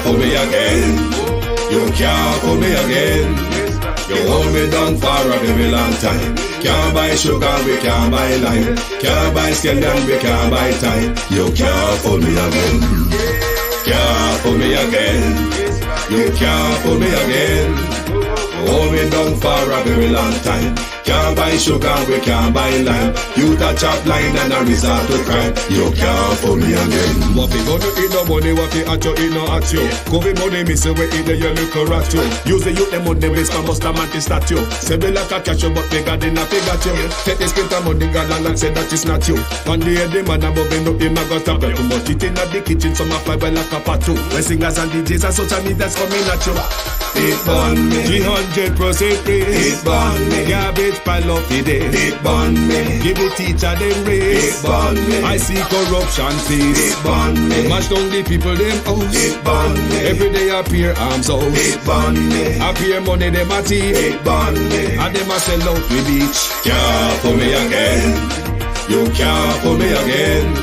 fool me again. You can't fool me again. You hold me down for a very long time. Can't buy sugar, we can't buy lime. Can't buy scallion, we can't buy time. You can't fool me again. Can't fool me again. You can't fool me again. You hold me down for a very long time. Can't buy sugar, we can't buy lime. You that chop line and a resort to crime. You can't fool me again. What we gonna eat no money, what we at you, eat no at you. COVID money, me say we eat the your little rat you. Use the youth, the money, waste my bust a man to statue. Say we like a catch you, but we got in a figure you. Take the script of money, got long and say that is not you. One day the man above him up, him a got a bet. Too much it in the kitchen, some a fly well like a patu. When singers and DJs and social media's coming at you. It burn me. 300% raise. It burn me. Garbage pile up the day. It burn me. Give the teacher them raise. It burn me. I see corruption face. It burn me. Mash down the people them house. It burn me. Every day appear arms out. It burn me. Appear money them a thief. It burn me. And them a sell out with beach. Can't fool me again. You can't fool me again.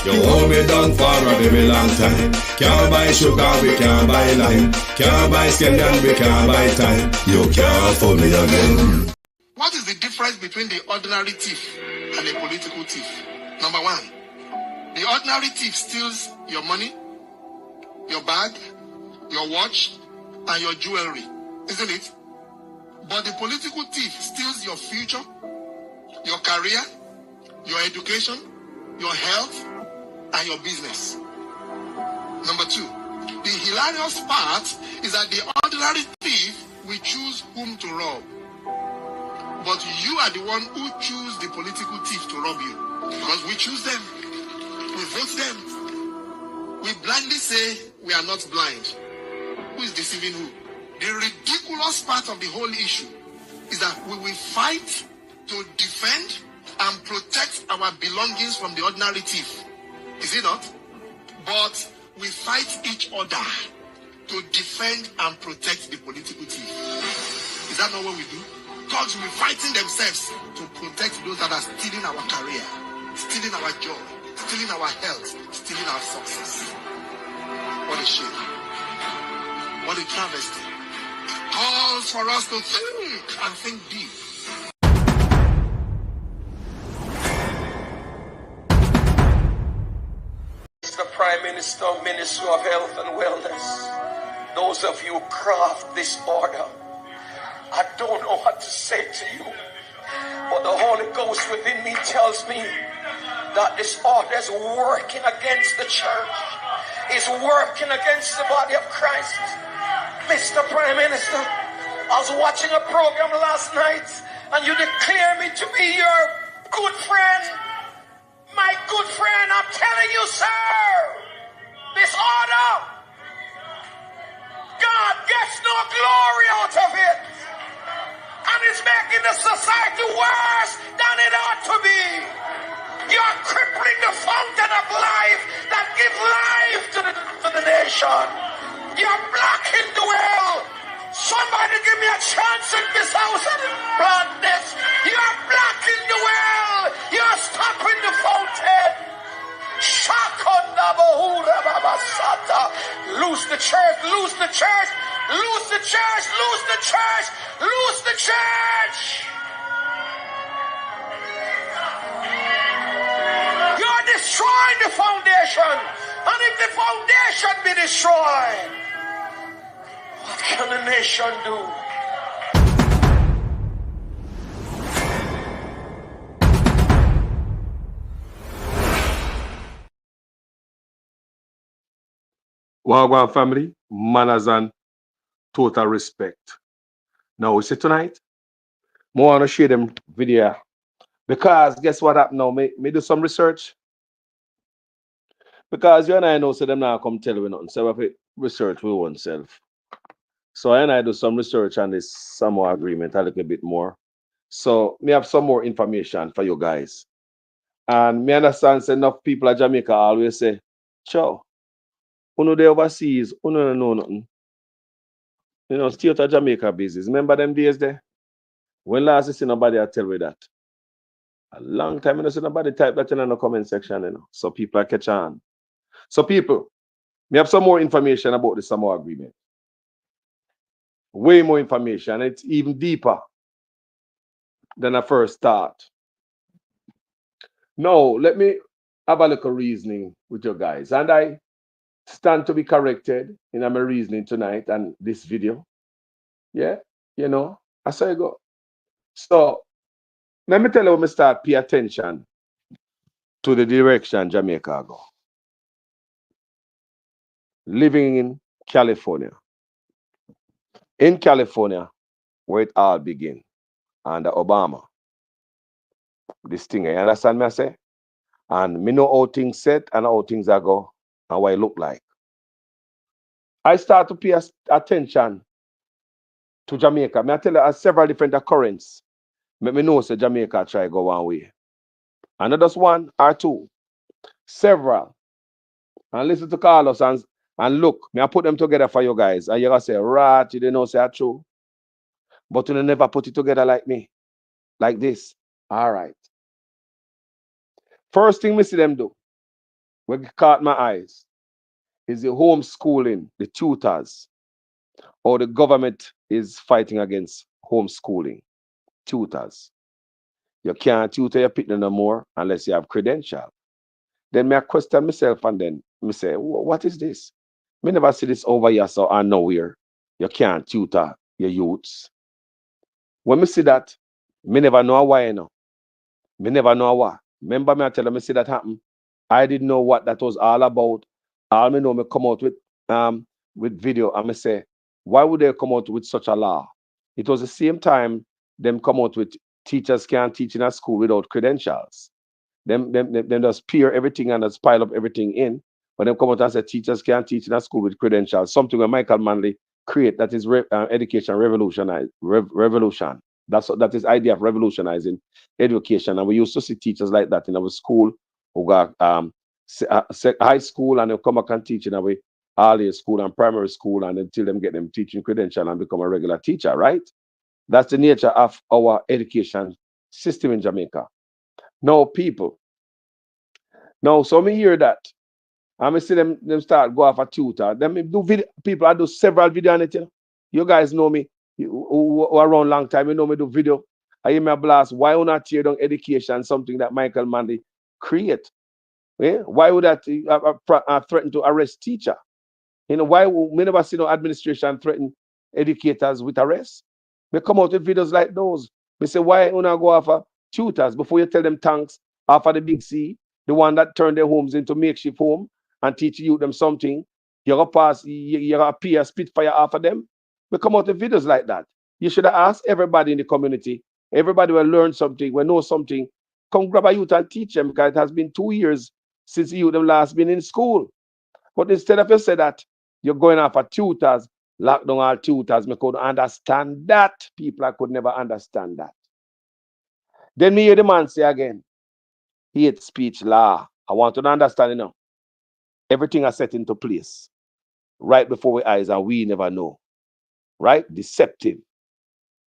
You hold me down for a very long time. Can't buy sugar, we can't buy lime. Can't buy scallion, we can't buy time. You can't fool me again. What is the difference between the ordinary thief and a political thief? Number one, the ordinary thief steals your money, your bag, your watch, and your jewelry, isn't it? But the political thief steals your future, your career, your education, your health, and your business. Number two, the hilarious part is that the ordinary thief will choose whom to rob. But you are the one who choose the political thief to rob you. Because we choose them. We vote them. We blindly say we are not blind. Who is deceiving who? The ridiculous part of the whole issue is that we will fight to defend and protect our belongings from the ordinary thief. Is it not? But we fight each other to defend and protect the political thief. Is that not what we do? Thugs will be fighting themselves to protect those that are stealing our career, stealing our joy, stealing our health, stealing our success. What a shame. What a travesty. It calls for us to think and think deep. The Prime Minister, Minister of Health and Wellness, those of you who craft this order, I don't know what to say to you, but the Holy Ghost within me tells me that this order is working against the church, is working against the body of Christ. Mr. Prime Minister, I was watching a program last night and you declare me to be your good friend. My good friend, I'm telling you, sir, this order, God gets no glory out of it. And it's making the society worse than it ought to be. You're crippling the fountain of life that gives life to the nation. You're blocking the well. Somebody give me a chance in this house and blood this. You're blocking the well. You're stopping the fountain. Loose the church, loose the church, loose the church, loose the church, loose the church. You're destroying the foundation. And if the foundation be destroyed, what can a nation do? Wagwan family, manners and total respect. Now we see tonight, I want to share them video because guess what happened now? Me do some research. Because you and I know so them now come tell me nothing. So we have to research with oneself. So I and I do some research on this Samoa agreement a little bit more. So me have some more information for you guys. And me understand say enough people at Jamaica always say, "Chow, uno dey overseas, uno don't know nothing." You know, stay out of Jamaica business. Remember them days there? When last you see nobody I tell me that? A long time I don't see nobody type that in the comment section, you know. So people are catch on. So people, We have some more information about the Samoa Agreement. Way more information. It's even deeper than I first thought. Now, let me have a little reasoning with you guys. And I stand to be corrected in my reasoning tonight and this video. Yeah, I say go. So, let me tell you when I start pay attention to the direction Jamaica go. Living in California. In California, where it all began, under Obama. This thing, you understand me I say? And me know how things set and how things are go and what it look like. I start to pay attention to Jamaica. Me I tell you several different occurrences. Make me know say Jamaica try go one way. And not just one or two. Several. And listen to Carlos and look, me I put them together for you guys. And you're gonna say, right, you didn't know say it's true. But you never put it together like me. Like this. All right. First thing we see them do, what caught my eyes, is the homeschooling, the tutors, or the government is fighting against homeschooling, tutors. You can't tutor your people no more unless you have credential. Then me I question myself and then me say, what is this? Me never see this over here so I nowhere. You can't tutor your youths. When me see that, me never know why, Me never know why. Remember me I tell you, me see that happen. I didn't know what that was all about. All me know me come out with video and me say, why would they come out with such a law? It was the same time them come out with teachers can't teach in a school without credentials. Them just peer everything and just pile up everything in. But them come out and say teachers can't teach in a school with credentials. Something where Michael Manley create that is education revolution. That is idea of revolutionizing education. And we used to see teachers like that in our school who got high school and they come back and teach in our early school and primary school and until them get them teaching credential and become a regular teacher, right? That's the nature of our education system in Jamaica. No people. No, so me hear that. I see them start go off a tutor. Them do video, people I do several video on it. You guys know me who around long time. You know me do video. I hear me a blast. Why would not tear down education? Something that Michael Manley create. Yeah? Why would that threaten to arrest teacher? Why we never see no administration threaten educators with arrest? We come out with videos like those. We say, why you not go after tutors before you tell them thanks after the big C, the one that turned their homes into makeshift home and teach you them something. You're gonna pass, you're gonna pay a spitfire after them. We come out with videos like that. You should have asked everybody in the community. Everybody will learn something, will know something. Come grab a youth and teach them because it has been 2 years since you them last been in school. But instead of you say that, you're going after tutors, lock down all tutors. Me could understand that. People I could never understand that. Then me hear the man say again, hate speech law. I want to understand, everything is set into place right before our eyes and we never know. Right? Deceptive.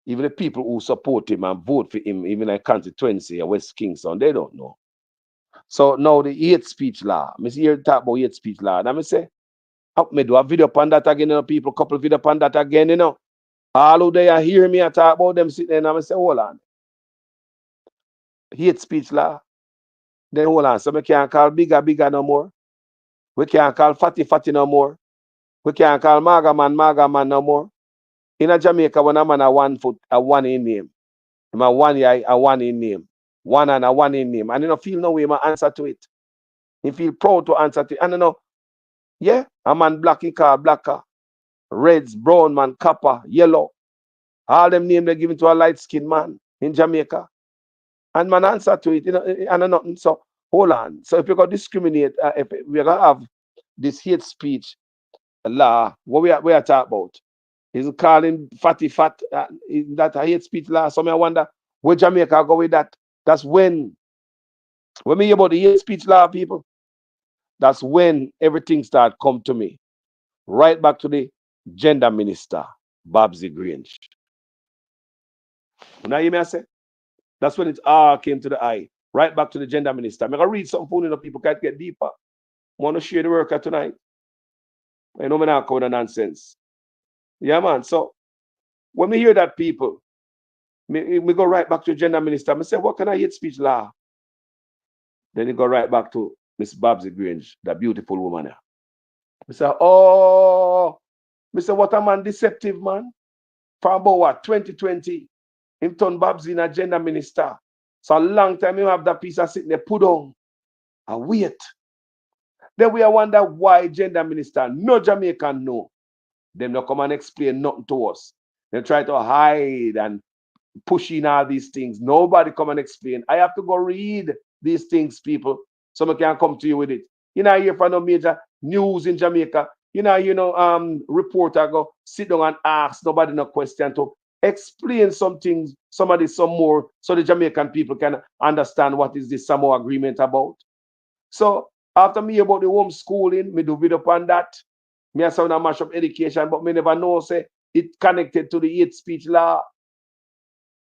Even the people who support him and vote for him, even in constituency or West Kingston, they don't know. So now the hate speech law. I hear talk about hate speech law. And I say, me do a video upon that again, people, couple video upon that again, All who they are hear me I talk about them sitting there and I say, hold on. Hate speech law. Then hold on. So we can't call bigger no more. We can't call fatty no more. We can't call maga man no more. In a Jamaica, when a man a 1 foot, a one in name. Him a 1 eye, a one in name. One and a one in name. And you don't feel no way my answer to it. He feel proud to answer to it. And yeah, a man black he call blacker. Reds, brown man, copper, yellow. All them names they given to a light skinned man in Jamaica. And man answer to it, and nothing. So hold on. So if you're gonna discriminate, if we're gonna have this hate speech law, what we are talking about? Is calling fatty fat that a hate speech law. So I wonder where Jamaica go with that. That's when we hear about the hate speech law, people, that's when everything start come to me. Right back to the gender minister, Babsy Grange. You know what I say? That's when it all came to the eye. Right back to the gender minister. I'm going to read something for you, people can't get deeper. I want to share the worker tonight. You know, me not come with nonsense. Yeah, man. So when we hear that people, me go right back to gender minister. Me say, what can I hate speech law? Then he go right back to Miss Babsy Grange, that beautiful woman there. Me say, oh, me say, what a man deceptive, man. For about what, 2020, him turn Babsy in a gender minister. So a long time him have that piece of sitting there, put on and wait. Then we wonder why gender minister, no Jamaican know. Them not come and explain nothing to us. They try to hide and pushing all these things. Nobody come and explain. I have to go read these things, people. Someone can come to you with it. You know, hear from no major news in Jamaica. Reporter go sit down and ask nobody no question to explain some things, some more, so the Jamaican people can understand what is this Samoa agreement about. So after me about the homeschooling, me do video on that. Me a sound a mash up education, but me never know say it connected to the hate speech law.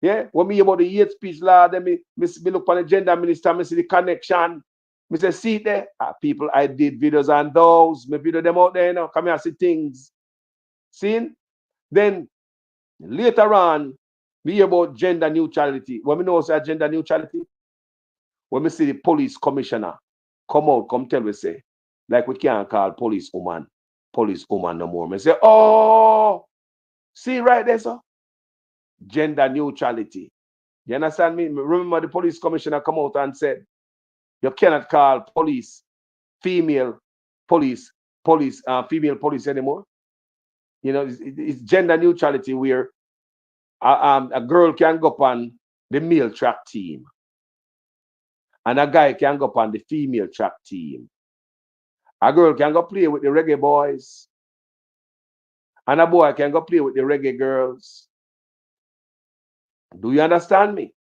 Yeah, when me about the hate speech law, then me look on the gender minister, me see the connection. Me say, see there, people, I did videos on those. Me video them out there, you know, come here, see things. See? Then later on, we about gender neutrality. When we know say gender neutrality, when we see the police commissioner come out, come tell we say, like we can't call police woman no more. Me say, oh, see right there, sir? Gender neutrality. You understand me? Remember the police commissioner come out and said, you cannot call police female police female police anymore. You know, it's gender neutrality where a girl can go on the male track team and a guy can go on the female track team. A girl can go play with the reggae boys and a boy can go play with the reggae girls. Do you understand me?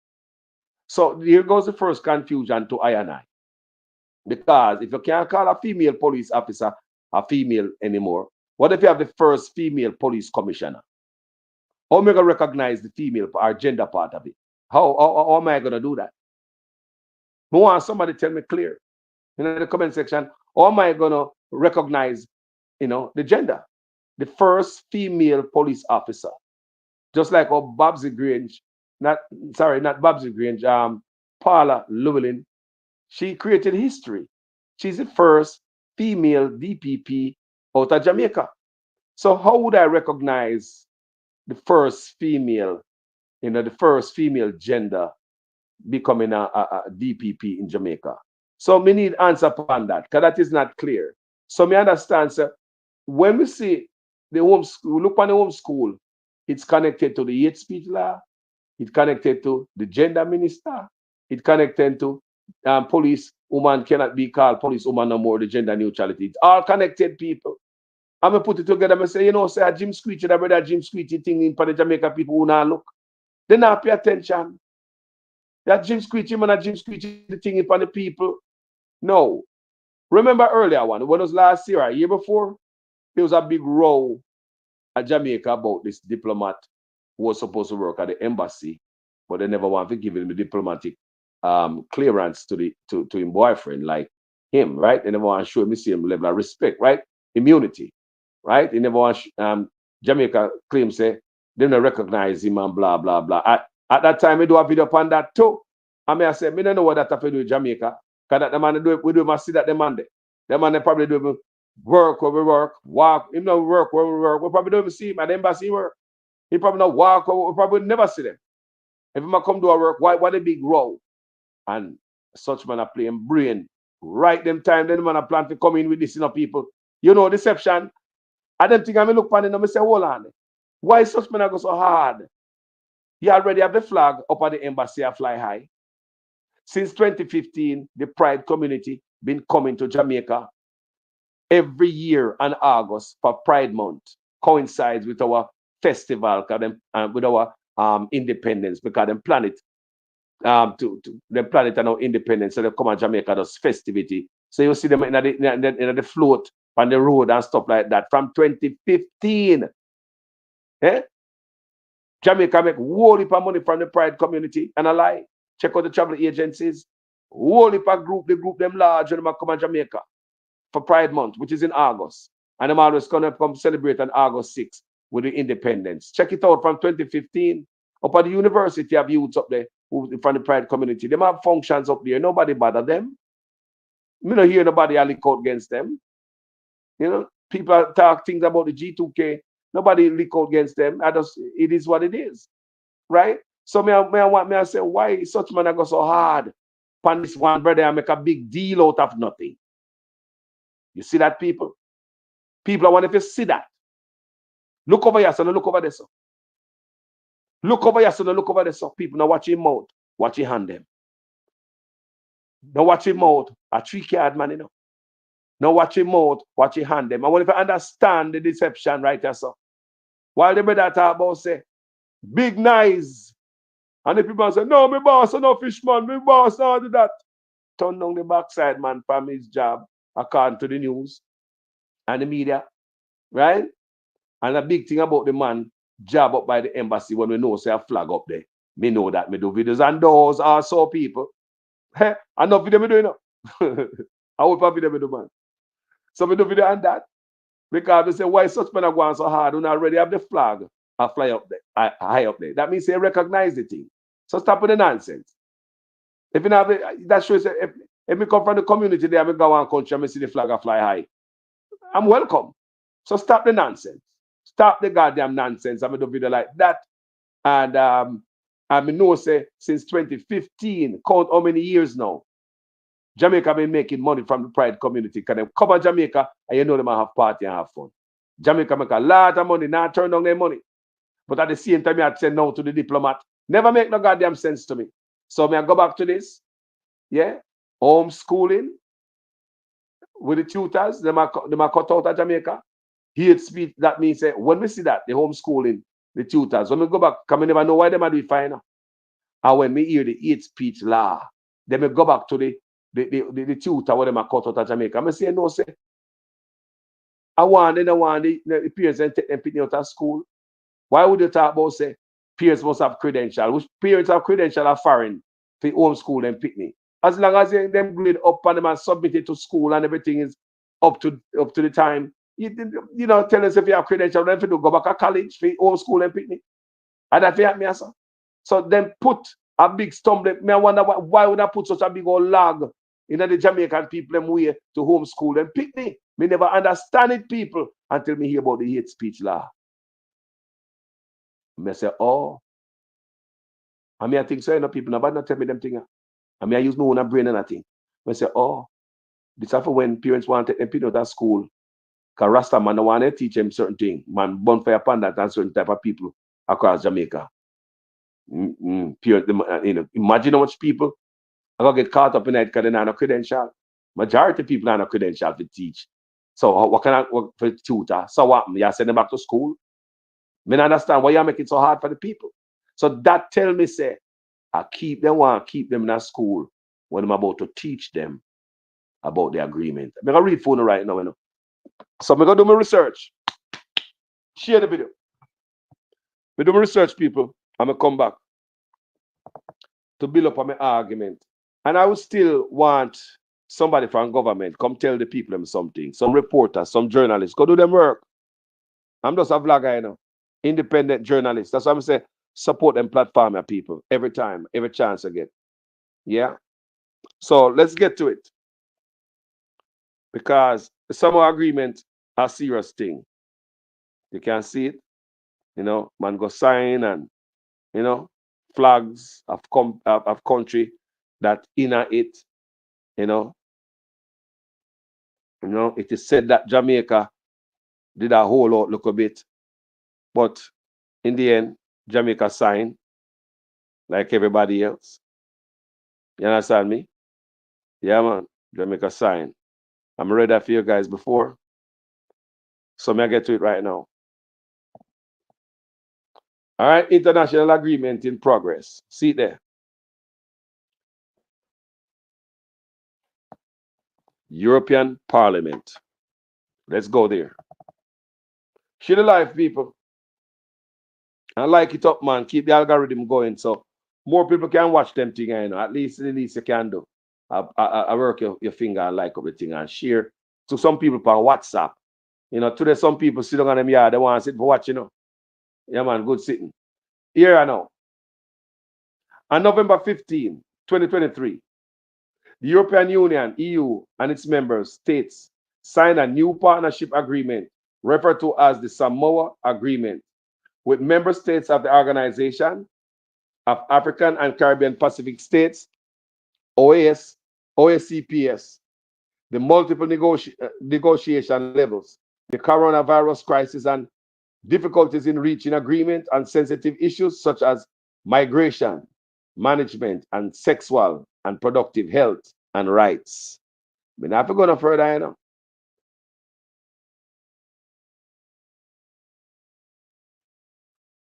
So here goes the first confusion to I and I. Because if you can't call a female police officer a female anymore, what if you have the first female police commissioner? How am I going to recognize the female or gender part of it? How am I going to do that? I want somebody to tell me clear in the comment section. How am I going to recognize, the gender? The first female police officer. Just like Babsy Grange, not Babsy Grange, Paula Llewellyn, she created history. She's the first female DPP out of Jamaica. So how would I recognize the first female, the first female gender becoming a DPP in Jamaica? So we need answer upon that, because that is not clear. So me understand, sir, when we see the homeschool, look on the homeschool, it's connected to the hate speech law, it's connected to the gender minister, it's connected to police woman cannot be called police woman no more, the gender neutrality. It's all connected, people. I'm gonna put it together and say, say a Jim Screechy, that brother Jim Screechy thing in for the Jamaica people who now look. They not pay attention. That Jim Screechy, man, that Jim Screechy the thing in for the people. No. Remember earlier one, when it was last year, a year before, there was a big row at Jamaica about this diplomat who was supposed to work at the embassy, but they never want to give him the diplomatic clearance to his boyfriend, like him, right? They never want to show him the same level of respect, right? Immunity, right? They never want Jamaica claim say they don't recognize him and blah blah blah. At that time, we do a video upon that too. I say, me don't know what that have to do with Jamaica, because that the man we do must see that the man there. The man they probably do work where we work, walk. Him no work where we work. We probably don't even see him at the embassy work. He probably not walk. We probably never see them. If him come do a work, why the big row? And such man are playing brain. Right them time, then the man are plan to come in with this, people. Deception. I don't think I look upon it and I say, hold on. Why such men are go so hard? You already have the flag up at the embassy and fly high. Since 2015, the Pride community been coming to Jamaica every year in August for Pride Month. Coincides with our festival, with our independence, because them plan it them plan it and our independence, so they come to Jamaica does festivity. So you see them in the float on the road and stuff like that from 2015. Jamaica make whole heap of money from the Pride community, and I lie. Check out the travel agencies. Whole heap of group, they group them large when they come to Jamaica for Pride Month, which is in August. And I'm always gonna come celebrate on August 6th with the independence. Check it out from 2015. Up at the university, have youths up there who from the pride community. They have functions up there. Nobody bother them. Me don't hear nobody lick out against them. You know, people talk things about the G2K. Nobody lick out against them. It is what it is, right? So I say, why such man I go so hard upon this one brother and make a big deal out of nothing? You see that, people? People, I want if you see that. Look over here, son, look over there, son. Look over here, son, look over there, son. People, now watch your mouth, watch your hand them. Now watch your mouth, a 3 card man, you know. Now watch your mouth, watch your hand them. I want if you understand the deception right there, son. While the brother talk about say, big nice. And the people say, no, my boss, no fishman, my boss, no do that. Turn down the backside man from his job, according to the news and the media, right? And a big thing about the man job up by the embassy when we know say a flag up there. Me know that me do videos and those are so people. Hey, I know video me doing now. I hope I video me do, man. So me do video on that. Because they say, why such men are going so hard when I already have the flag I fly up there, high up there. That means they recognize the thing. So stop with the nonsense. If you have that shows if me come from the community there, I go one country and I see the flag I fly high. I'm welcome. So stop the nonsense. Stop the goddamn nonsense. I'm gonna do video like that. And I know say since 2015, count how many years now. Jamaica been making money from the pride community because they cover Jamaica and you know them have party and have fun. Jamaica make a lot of money, now turn down their money. But at the same time, I had to say no to the diplomat. Never make no goddamn sense to me. So may I go back to this? Yeah? Homeschooling with the tutors, them are cut out of Jamaica. Hate speech, that means when we see that, the homeschooling, the tutors, when we go back, because we never know why them are doing fine. And when we hear the hate speech law, then we go back to the tutor where them are cut out of Jamaica. I say, no, say, I want the parents and take them picking out of school. Why would you talk about, say, parents must have credential? Which parents have credential are foreign for homeschool and picnic? As long as them grade up and them are submitted to school and everything is up to the time, you know, tell us if you have credential, then if you go back to college for homeschool and picnic. And that help me, sir. So then put a big stumbling. I wonder why would I put such a big old log in the Jamaican people them way to homeschool and picnic? Me never understand it, people, until me hear about the hate speech law. I say, oh. I mean, I think so, you know, people, nobody not tell me them things. I mean, I use my own brain and I think. I say, oh, this is for when parents want to take them people out of school. Because Rasta man don't want to teach them certain things. Man, bonfire upon that and certain type of people across Jamaica. Parents, you know, imagine how much people are going to get caught up in that because they're not a credential. Majority of people are not a credential to teach. So what can I work for tutor? So what? You send them back to school? I understand why you make it so hard for the people. So that tell me, say, I keep them in a school when I'm about to teach them about the agreement. I'm going to read phone right now, you know. So I'm going to do my research. Share the video. I do my research, people. I'm going to come back to build up on my argument. And I would still want somebody from government come tell the people them something. Some reporters, some journalists, go do them work. I'm just a vlogger, you know. Independent journalist. That's why I'm saying support them platform, people, every time, every chance I get. Yeah. So let's get to it. Because the Samoa agreement a serious thing. You can see it. You know, man go sign and, you know, flags of country that inner it, you know. You know, it is said that Jamaica did a whole lot look a bit. But in the end, Jamaica signed like everybody else. You understand me? Yeah, man. Jamaica signed. I'm ready for you guys before. So may I get to it right now. All right, international agreement in progress. See it there. European Parliament. Let's go there. Share the life, people. And like it up, man. Keep the algorithm going so more people can watch them thing, you know. At least you can do. I work your finger and like up the thing and share to some people on WhatsApp. You know, today some people sit down on them yard, they want to sit for watching, you know. Yeah, man, good sitting. Here I know. On November 15, 2023, the European Union, EU, and its member states signed a new partnership agreement referred to as the Samoa Agreement with member states of the Organization of African and Caribbean Pacific States, OAS, OSCPS, the multiple negotiation levels, the coronavirus crisis, and difficulties in reaching agreement on sensitive issues such as migration, management, and sexual and productive health and rights. We're not going no further, you know.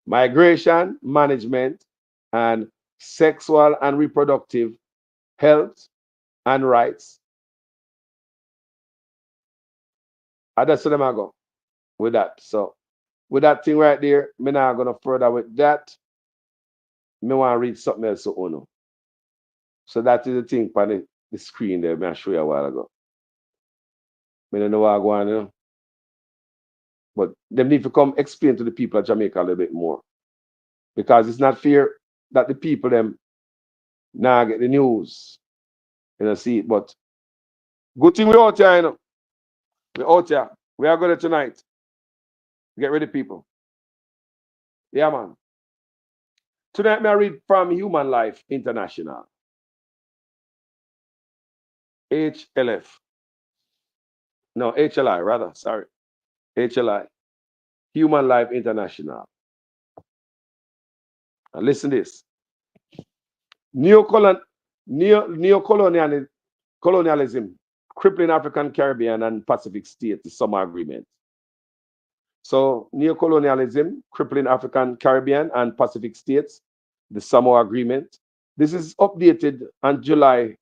Migration, management, and sexual and reproductive health and rights. I just let them go with that. So with that thing right there, me not gonna further with that. Me want to read something else to Uno. So that is the thing on the screen there. Me I show you a while ago. Me don't know what I go on, you know. But they need to come explain to the people of Jamaica a little bit more. Because it's not fair that the people them now get the news. You know, see it. But good thing we out here, you know. We out here. We are going tonight. Get ready, people. Yeah, man. Tonight, me I read from Human Life International. HLF. No, HLI, rather. Sorry. HLI. Human Life International. Now listen to this. Neocolonialism crippling African, Caribbean, and Pacific states, the Samoa Agreement. So, neocolonialism crippling African, Caribbean, and Pacific states, the Samoa Agreement. This is updated on July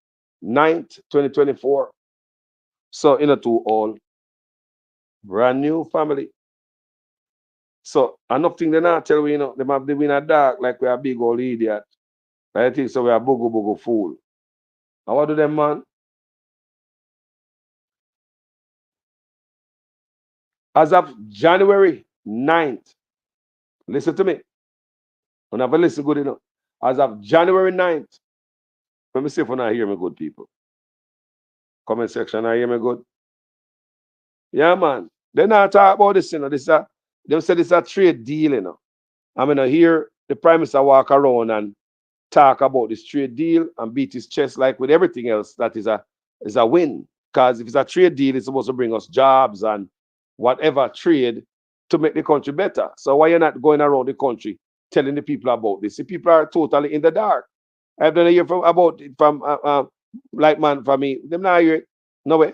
9th, 2024. So, to all brand new family. So, enough thing they not tell we, they have the winner dark like we are big old idiot. I think so we are bugu fool. And what do them, man? As of January 9th, listen to me. When I listen good enough. As of January 9th, let me see if you not hear me good, people. Comment section, I hear me good. Yeah, man. They not talk about this, This they say this is a trade deal, I mean, I hear the Prime Minister walk around and talk about this trade deal and beat his chest like with everything else that is a win. Because if it's a trade deal, it's supposed to bring us jobs and whatever trade to make the country better. So why you're not going around the country telling the people about this? The people are totally in the dark. I've done a hear about it from like man for me. Them not hear it. No way.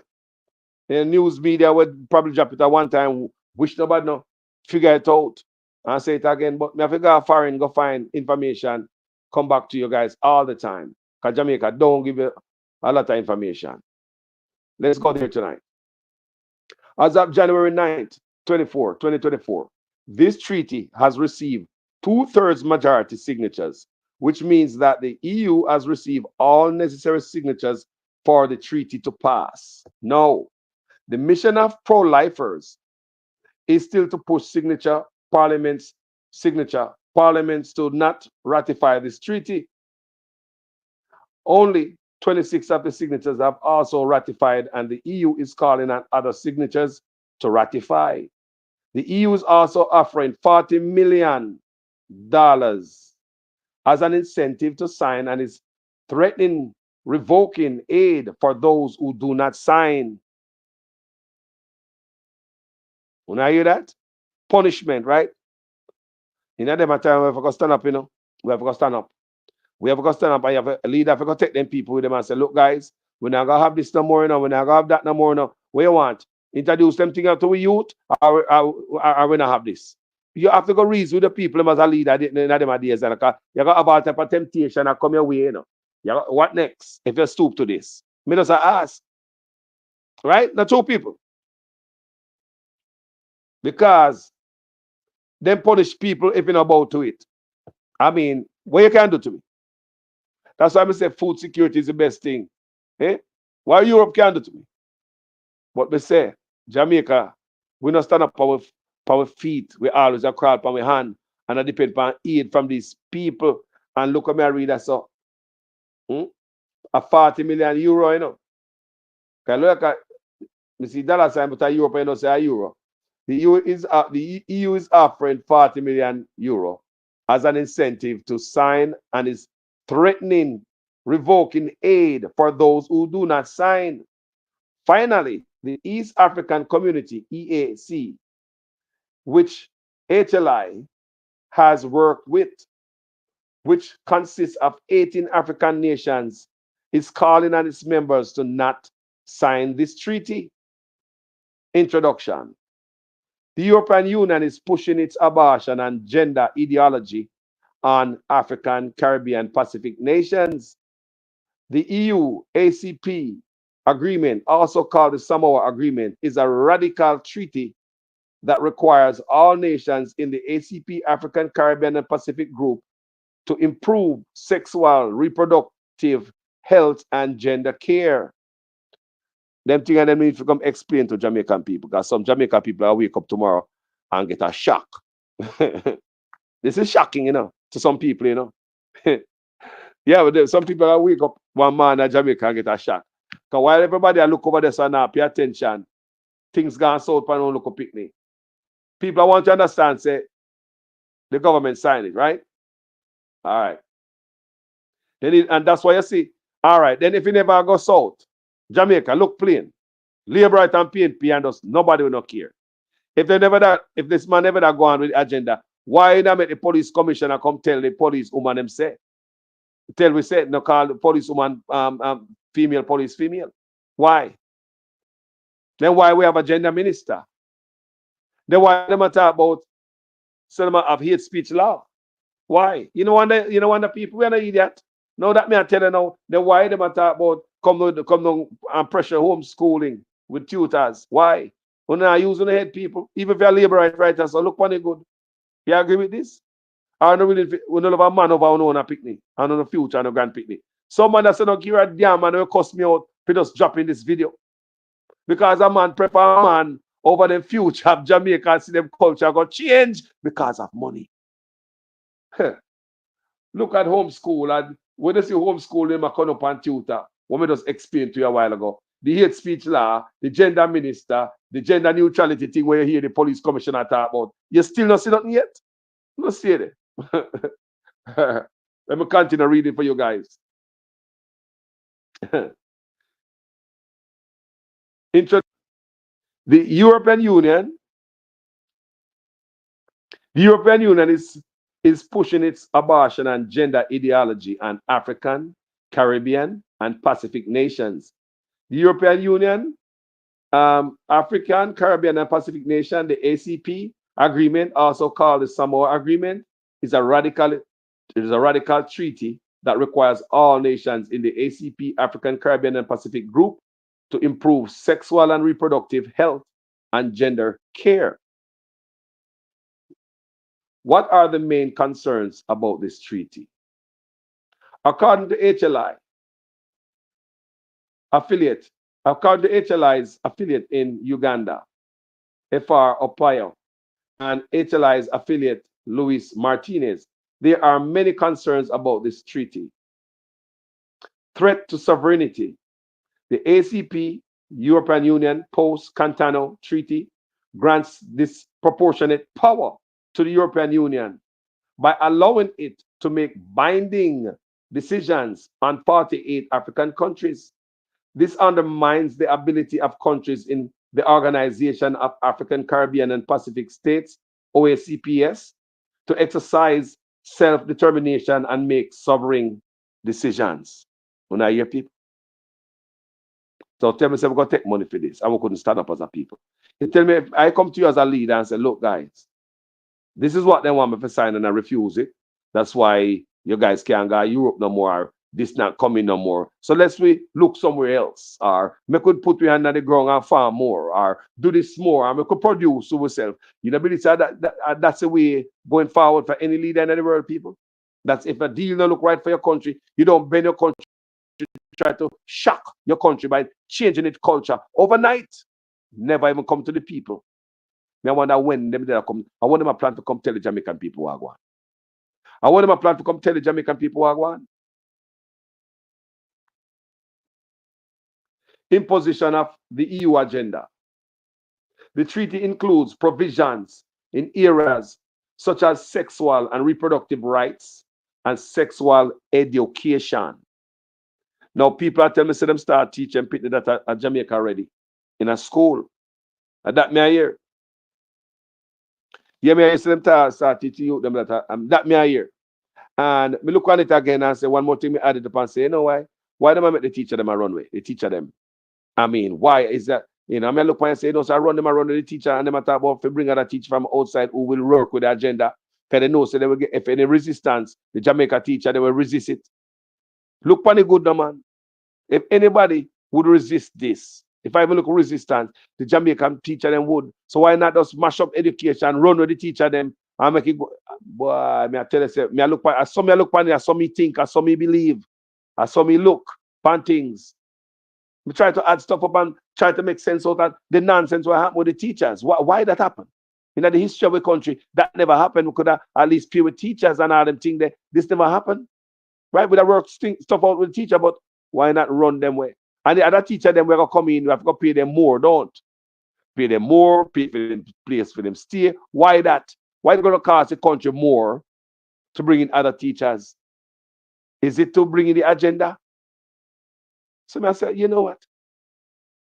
The news media would probably drop it at one time, wish nobody know, figure it out and say it again. But me have to go foreign, go find information, come back to you guys all the time. Because Jamaica don't give you a lot of information. Let's go there tonight. As of January 9th, 2024, this treaty has received 2/3 majority signatures, which means that the EU has received all necessary signatures for the treaty to pass. No, the mission of pro-lifers is still to push parliaments to not ratify this treaty. Only 26 of the signatures have also ratified, and the EU is calling on other signatures to ratify. The EU is also offering $40 million as an incentive to sign and is threatening revoking aid for those who do not sign. When I hear that? Punishment, right? In that time, we have to stand up, We have to stand up. We have to stand up and you have a leader have to take them people with them and say, look, guys, we're not going to have this no more, We're not going to have that no more, What you want? Introduce them things to the youth, or we not have this? You have to go reason with the people as a leader in them ideas. You're going to have all type of temptation that come your way, What next if you stoop to this? Me just ask. Right? The two people. Because them punish people if you're not about to it. I mean, what you can do to me? That's why I say food security is the best thing. Eh? Why Europe can't do to me? But we say Jamaica We not stand up our feet. We always a crawl on our hand and I depend on aid from these people. And look at me, I read that so. A 40 million euro, you know. Can look at me see dollar sign, but a euro, you know, say a euro. The EU is offering 40 million euro as an incentive to sign and is threatening revoking aid for those who do not sign. Finally, the East African Community, EAC, which HLI has worked with, which consists of 18 African nations, is calling on its members to not sign this treaty. Introduction. The European Union is pushing its abortion and gender ideology on African, Caribbean, Pacific nations. The EU ACP agreement, also called the Samoa Agreement, is a radical treaty that requires all nations in the ACP, African, Caribbean, and Pacific group to improve sexual, reproductive health and gender care. Them things them need to come explain to Jamaican people because some Jamaican people will wake up tomorrow and get a shock. This is shocking, you know, to some people, you know. Yeah, but some people will wake up one man in Jamaica and get a shock. Because while everybody look over this and now pay attention, things gone south and don't look a picnic. People I want to understand, say, the government signed it, right? All right. And that's why you see, all right, then if you never go south, Jamaica, look plain. Labor right and PNP and us, nobody will not care. If this man never that go on with the agenda, why not make the police commissioner come tell the police woman them say? Tell we say no call the police woman female police female. Why? Then why we have a gender minister? Then why them talk about cinema of hate speech law? Why? You know when the people we are not idiot. Now that me I tell you now, then why them talk about come down and pressure homeschooling with tutors? Why? When I use the head people, even if you're labor writers, so look on it good. You agree with this? I don't really we don't have a man over on a picnic and on the future and a grand picnic. Some man that say no give a damn man will cuss me out for just dropping this video. Because a man prefer a man over the future of Jamaica and see them culture got change because of money. Look at homeschool and when you see homeschool, they come up and tutor. What we just explained to you a while ago. The hate speech law, the gender minister, the gender neutrality thing where you hear the police commissioner talk about. You still not see nothing yet? Not see it. Let me continue reading for you guys. The European Union is pushing its abortion and gender ideology on African, Caribbean, and Pacific nations. The European Union, African, Caribbean, and Pacific nation, the ACP agreement, also called the Samoa Agreement, is a radical treaty that requires all nations in the ACP, African, Caribbean, and Pacific group to improve sexual and reproductive health and gender care. What are the main concerns about this treaty? According to HLI's affiliate in Uganda, FR Opayo, and HLI's affiliate Luis Martinez, there are many concerns about this treaty. Threat to sovereignty. The ACP, European Union Post-Cantano Treaty, grants disproportionate power to the European Union by allowing it to make binding decisions on 48 African countries. This undermines the ability of countries in the Organization of African, Caribbean, and Pacific States, OACPS, to exercise self-determination and make sovereign decisions. When I hear people, so tell me, say, we're going to take money for this, and we couldn't stand up as a people. You tell me, if I come to you as a leader and say, look, guys, this is what they want me to sign and I refuse it. That's why you guys can't go to Europe no more. This not coming no more. So let's we look somewhere else. Or we could put your hand on the ground and farm more. Or do this more. And we could produce ourselves. You know, that's the way going forward for any leader in the world, people. That's if a deal don't look right for your country, you don't bend your country, try to shock your country by changing its culture overnight. Never even come to the people. I wonder when them there come. I want them a plan to come tell the Jamaican people what I want. I want them a plan to come tell the Jamaican people what I want. Imposition of the EU agenda. The treaty includes provisions in areas such as sexual and reproductive rights and sexual education. Now, people are telling me, say them start teaching people that at Jamaica already in a school. And that me I hear. Yeah, me I see them start teaching you them that me I hear. And me look on it again and say one more thing me added up and say, you know why? Why do I make the teacher them a runway? The teacher them. I mean, why is that? You know, I mean, look when I say, no, so I run them around the teacher and them I talk about if bring other teacher from outside who will work with the agenda. Because they know, so they will get, if any resistance, the Jamaica teacher, they will resist it. Look for the good, no, man. If anybody would resist this, if I even look at resistance, the Jamaican teacher them would. So why not just mash up education, run with the teacher them, and make it go? Boy, me I tell you, me I look for, I saw me look for it, I saw me think, I saw me believe, I saw me look on things. We try to add stuff up and try to make sense out of the nonsense what happened with the teachers. Why that happened? In the history of the country, that never happened. We could have at least peer with teachers and all them things that this never happened. Right? We have worked stuff out with the teacher, but why not run them way? And the other teacher, then we're gonna come in, we have to pay them more, don't pay them more, pay for them place for them stay. Why that? Why is it gonna cost the country more to bring in other teachers? Is it to bring in the agenda? So I said, you know what?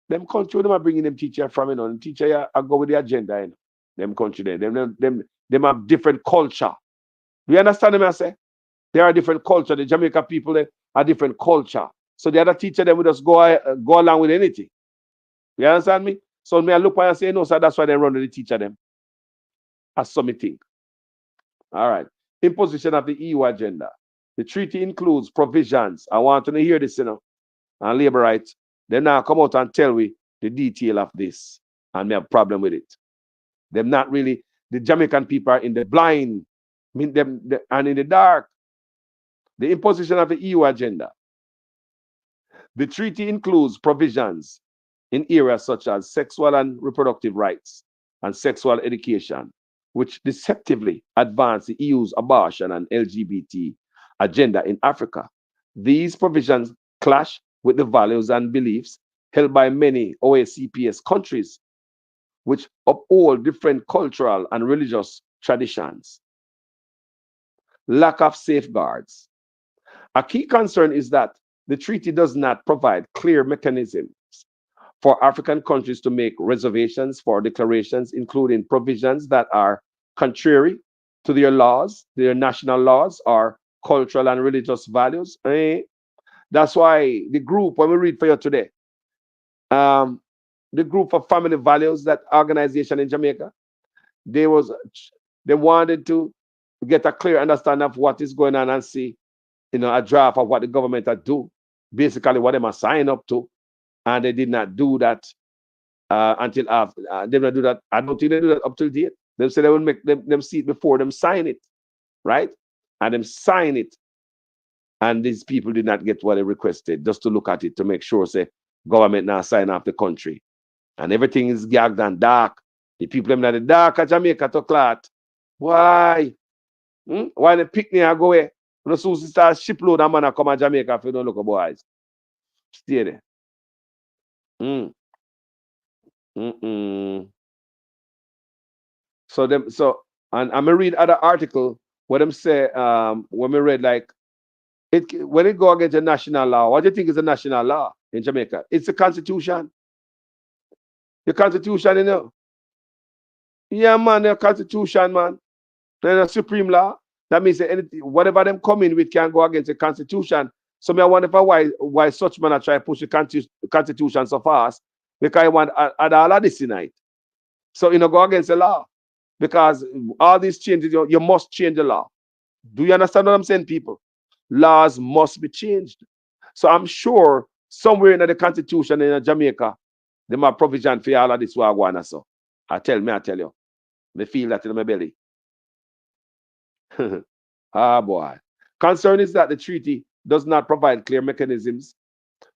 Them country them are bringing them teacher from, you know, and teacher yeah, I go with the agenda, you know. Them country there, them have different culture. You understand them? I say they are different culture. The Jamaica people they are different culture. So the other teacher them will just go along with anything. You understand me? So me I look and say no, so that's why they run the teacher them. As some think. All right. Imposition of the EU agenda. The treaty includes provisions. I want to hear this, you know, and labor rights. They now come out and tell we the detail of this, and we have a problem with it. They're not really, the Jamaican people are in the blind, and in the dark. The imposition of the EU agenda. The treaty includes provisions in areas such as sexual and reproductive rights and sexual education, which deceptively advance the EU's abortion and LGBT agenda in Africa. These provisions clash with the values and beliefs held by many OACPS countries, which uphold different cultural and religious traditions. Lack of safeguards. A key concern is that the treaty does not provide clear mechanisms for African countries to make reservations for declarations, including provisions that are contrary to their laws, their national laws, or cultural and religious values. That's why the group, when we read for you today, the group of family values, that organization in Jamaica, they wanted to get a clear understanding of what is going on and see, you know, a draft of what the government had do, basically what they must sign up to, and they did not do that until after. They did not do that. I don't think they do that up till date. They said they will make them see it before them sign it, right? And them sign it, and these people did not get what they requested, just to look at it to make sure, say, government now sign off the country, and everything is gagged and dark. The people them in the dark of Jamaica to clot. Why? Why they pick me and go away? When the Susie start shipload of man come to Jamaica if you don't look at boys. Stay there. Mm. Mm-mm. And I'm gonna read other article where them say when we read like when it go against the national law, what do you think is the national law in Jamaica? It's the constitution. The constitution, you know. Yeah, man, the constitution, man. Then the supreme law. That means that anything, whatever them come in with can go against the constitution. So me I wonder why such man are try to push the constitution so fast, because I want add all of this tonight. So you know go against the law. Because all these changes, you must change the law. Do you understand what I'm saying, people? Laws must be changed. So I'm sure somewhere in the constitution in Jamaica, they have provision for all of this wagwana. So I tell you. They feel that in my belly. Ah, boy. Concern is that the treaty does not provide clear mechanisms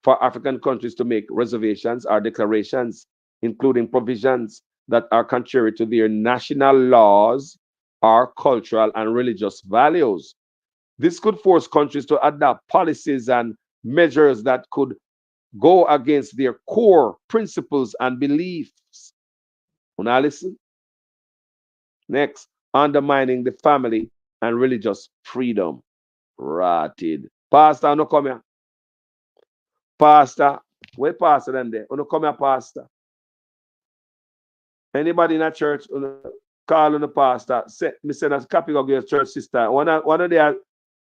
for African countries to make reservations or declarations, including provisions that are contrary to their national laws or cultural and religious values. This could force countries to adopt policies and measures that could go against their core principles and beliefs. Now listen. Next, undermining the family and religious freedom. Rotted. Pastor, no come here. Pastor, where pastor them there? No come here, pastor. Anybody in a church call on the pastor, me send a copy of your church sister. One of their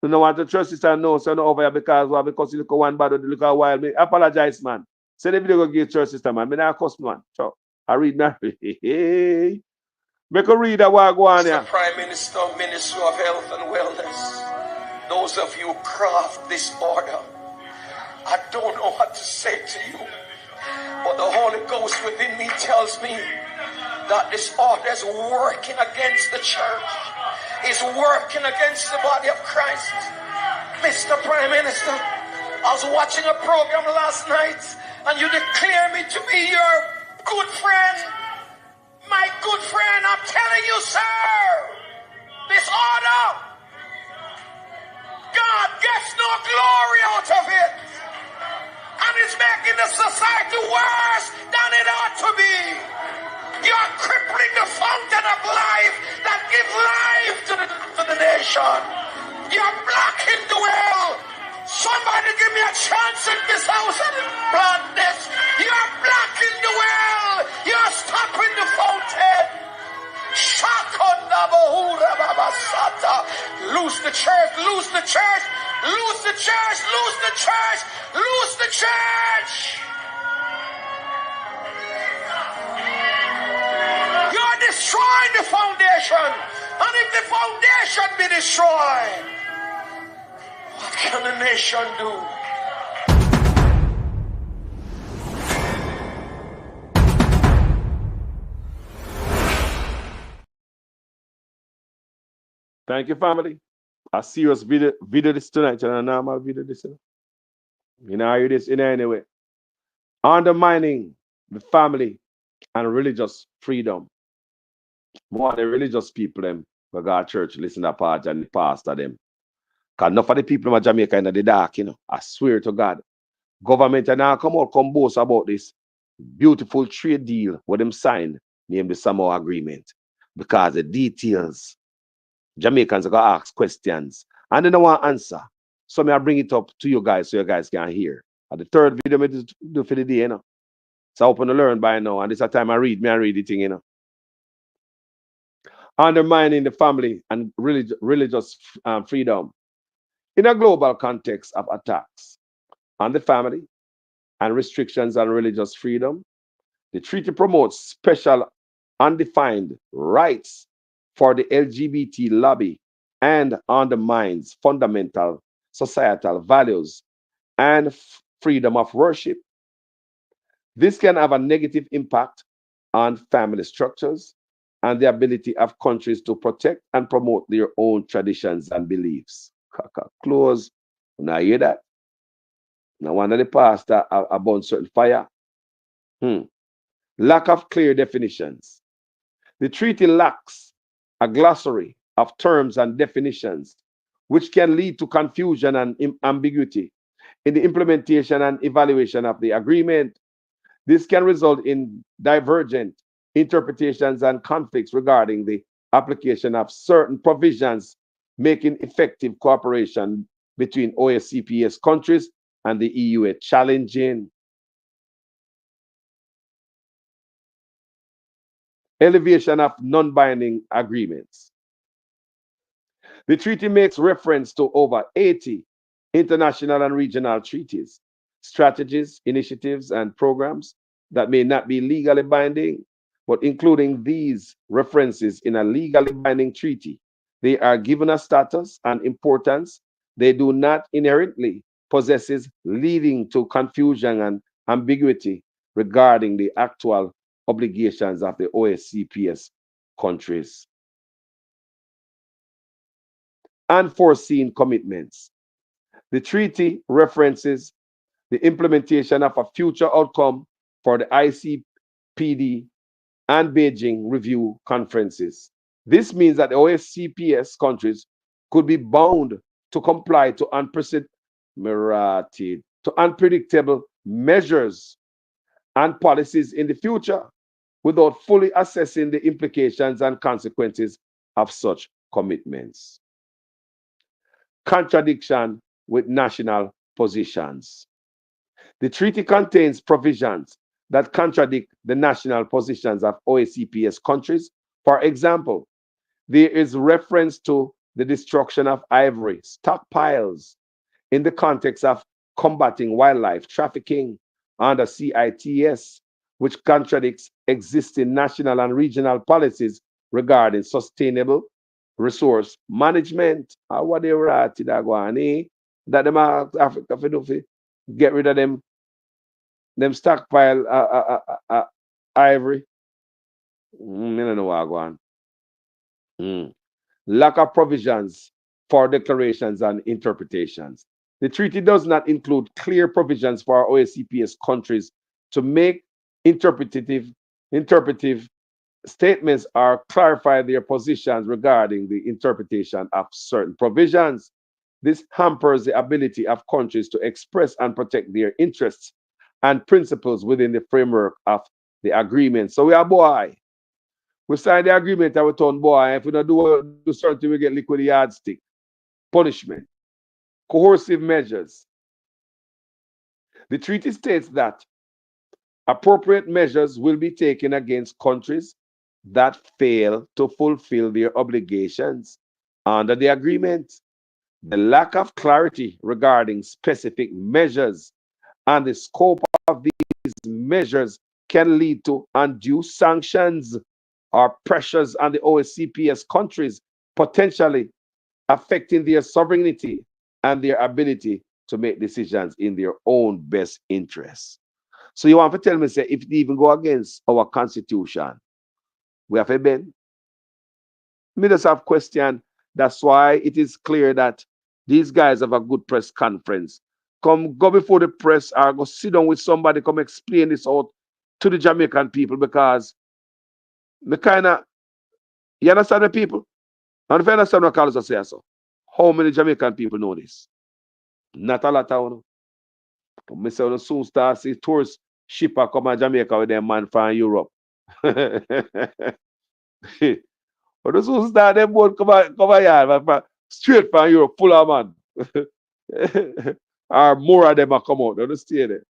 you know want the church sister know so no over here because what because you look one bad look a while. Me apologize, man. Say the video go give church sister, man. Me not cuss man. So I read now. Hey. Make a read that what go on here. Mr. Prime Minister, Minister of Health and Wellness, those of you who craft this order, I don't know what to say to you, but the Holy Ghost within me tells me that this order is working against the church, is working against the body of Christ. Mr. Prime Minister, I was watching a program last night and you declare me to be your good friend. My good friend, I'm telling you, sir, this order, God gets no glory out of it. And it's making the society worse than it ought to be. You're crippling the fountain of life that gives life to the nation. You're blocking the well. Somebody give me a chance in this house and plant this. You're blocking the well. You're stopping the fountain. Lose the church, lose the church, lose the church, lose the church, lose the church. You're destroying the foundation. And if the foundation be destroyed, what can the nation do? Thank you, family. A serious video this tonight and a normal video this. You know, hear this in anyway. Undermining the family and religious freedom. More the religious people them we go to church, listen to part and the pastor them. Because enough of the people in Jamaica in the dark, you know. I swear to God. Government and now come out, come boast about this beautiful trade deal with them signed, named the Samoa Agreement. Because the details, Jamaicans are going to ask questions and they don't want to answer. So may I bring it up to you guys so you guys can hear. And the third video I do for the day, you know. So I open to learn by now. And this is the time I read the thing, you know. Undermining the family and religious freedom. In a global context of attacks on the family and restrictions on religious freedom, the treaty promotes special undefined rights for the LGBT lobby and undermines fundamental societal values and freedom of worship. This can have a negative impact on family structures and the ability of countries to protect and promote their own traditions and beliefs. Close. Now hear that? Now one of the pastor about certain fire. Lack of clear definitions. The treaty lacks a glossary of terms and definitions, which can lead to confusion and ambiguity in the implementation and evaluation of the agreement. This can result in divergent interpretations and conflicts regarding the application of certain provisions, making effective cooperation between OSCPS countries and the EU a challenging. Elevation of non-binding agreements. The treaty makes reference to over 80 international and regional treaties, strategies, initiatives, and programs that may not be legally binding, but including these references in a legally binding treaty, they are given a status and importance they do not inherently possess, leading to confusion and ambiguity regarding the actual obligations of the OSCPS countries. Unforeseen commitments. The treaty references the implementation of a future outcome for the ICPD and Beijing review conferences. This means that the OSCPS countries could be bound to comply to unpredictable measures and policies in the future without fully assessing the implications and consequences of such commitments. Contradiction with national positions. The treaty contains provisions that contradict the national positions of OSCPS countries. For example, there is reference to the destruction of ivory stockpiles in the context of combating wildlife trafficking under CITES, which contradicts existing national and regional policies regarding sustainable resource management. What they were that them Africa get rid of them stockpile ivory. I don't know what I go on. Lack of provisions for declarations and interpretations. The treaty does not include clear provisions for OSCPS countries to make interpretive statements or clarify their positions regarding the interpretation of certain provisions. This hampers the ability of countries to express and protect their interests and principles within the framework of the agreement. So we are boy. We sign the agreement and we turn boy. If we don't do something, we get liquid yardstick, punishment, coercive measures. The treaty states that appropriate measures will be taken against countries that fail to fulfill their obligations under the agreement. The lack of clarity regarding specific measures and the scope of these measures can lead to undue sanctions or pressures on the OSCPS countries, potentially affecting their sovereignty and their ability to make decisions in their own best interests. So you want to tell me, say, if it even go against our constitution, we have a bend? Me just have question. That's why it is clear that these guys have a good press conference. Come go before the press or go sit down with somebody, come explain this out to the Jamaican people because the kind of, you understand the people? And if you understand what Carlos say so, how many Jamaican people know this? Not a lot of them. Me say soon start see tourist shipper come to Jamaica with them man from Europe. But the soon start them boat come here straight from Europe, full of man. Or more of them are come out. They don't stay there.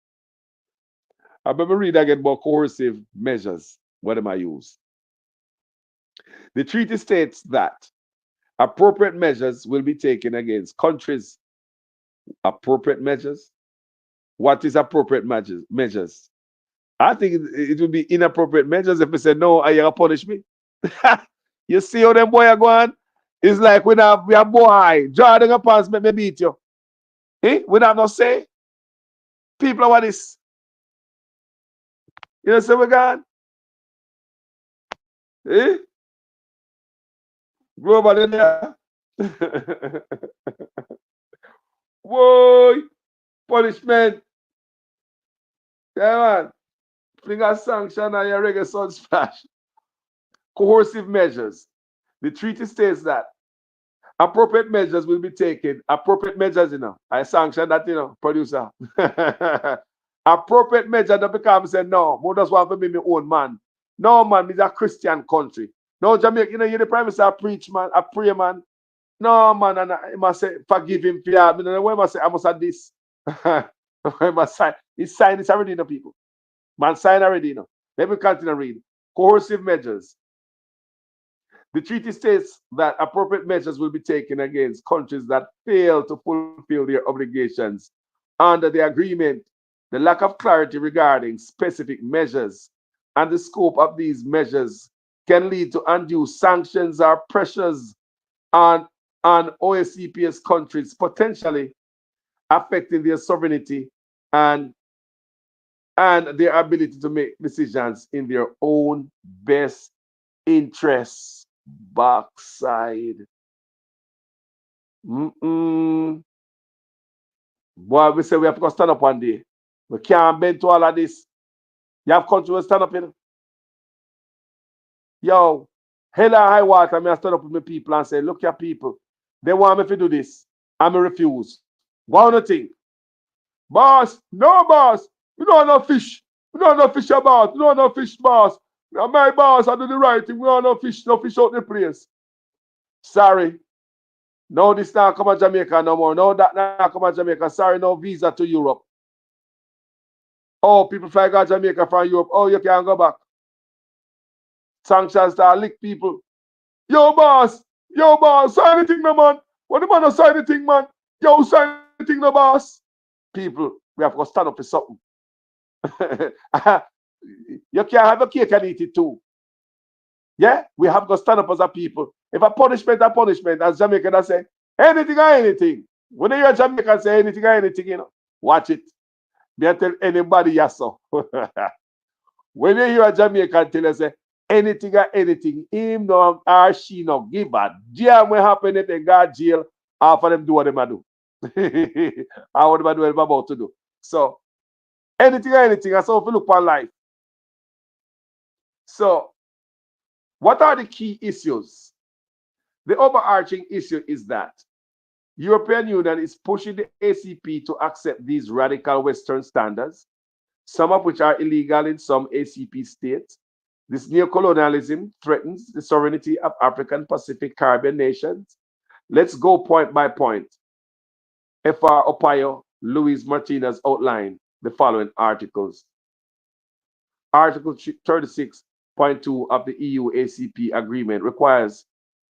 I remember read again about coercive measures. What am I use? The treaty states that appropriate measures will be taken against countries. Appropriate measures? What is appropriate measures? I think it would be inappropriate measures if we say, no, are you going to punish me? You see how them boy are going? It's like we have boy, Jordan your pants, make me beat you. We don't have no say. People are what this. You know, say we gone. Global in there. Boy, punishment. Yeah, man. Finger sanction and your reggae sun splash. Coercive measures. The treaty states that appropriate measures will be taken. Appropriate measures, I sanction that, producer. Appropriate measure that become say, no, I just want to be my own man. No, man, it's a Christian country. No, Jamaica, you're the prime minister, I preach, man, I pray, man. No, man, and I must say, forgive him for that. When I say, I must have this. I must sign. He signed this already, people. Man, sign already, Let me continue read. Coercive measures. The treaty states that appropriate measures will be taken against countries that fail to fulfill their obligations under the agreement. The lack of clarity regarding specific measures and the scope of these measures can lead to undue sanctions or pressures on OSCPS countries, potentially affecting their sovereignty and their ability to make decisions in their own best interests. Backside. Boy, we say we have to stand up one day. We can't bend to all of this. You have country to stand up in. Yo, hell or high water, me I stand up with my people and say, look your people, they want me to do this. I'm refuse. What do you think? Boss, no boss. You don't know fish. You don't know fish about. You don't know fish, boss. Now my boss, I do the right thing. We don't know fish, no fish out the place. Sorry. No, this now come to Jamaica no more. No, that now come to Jamaica. Sorry, no visa to Europe. Oh, people fly go to Jamaica from Europe. Oh, you can't go back. Sanctions start lick people. Yo, boss, sign the thing, no man. What the man sign the thing, man? Yo, sign the thing, no boss. People, we have to stand up for something. You can't have a cake and eat it too. Yeah, we have to stand up as a people. If a punishment, as Jamaican I say, anything or anything. When you hear Jamaican say anything or anything, watch it. They tell anybody yes, so. When you hear a Jamaican tell us say anything or anything, him no or she no give a damn what happen if they got jail after them do what them do. Or what them do what them about to do. So anything or anything, that's how we look on life. So what are the key issues? The overarching issue is that European Union is pushing the ACP to accept these radical Western standards, some of which are illegal in some ACP states. This neocolonialism threatens the sovereignty of African, Pacific, Caribbean nations. Let's go point by point. Fr. Opayo, Luis Martinez outlined the following articles. Article 36.2 of the EU ACP agreement requires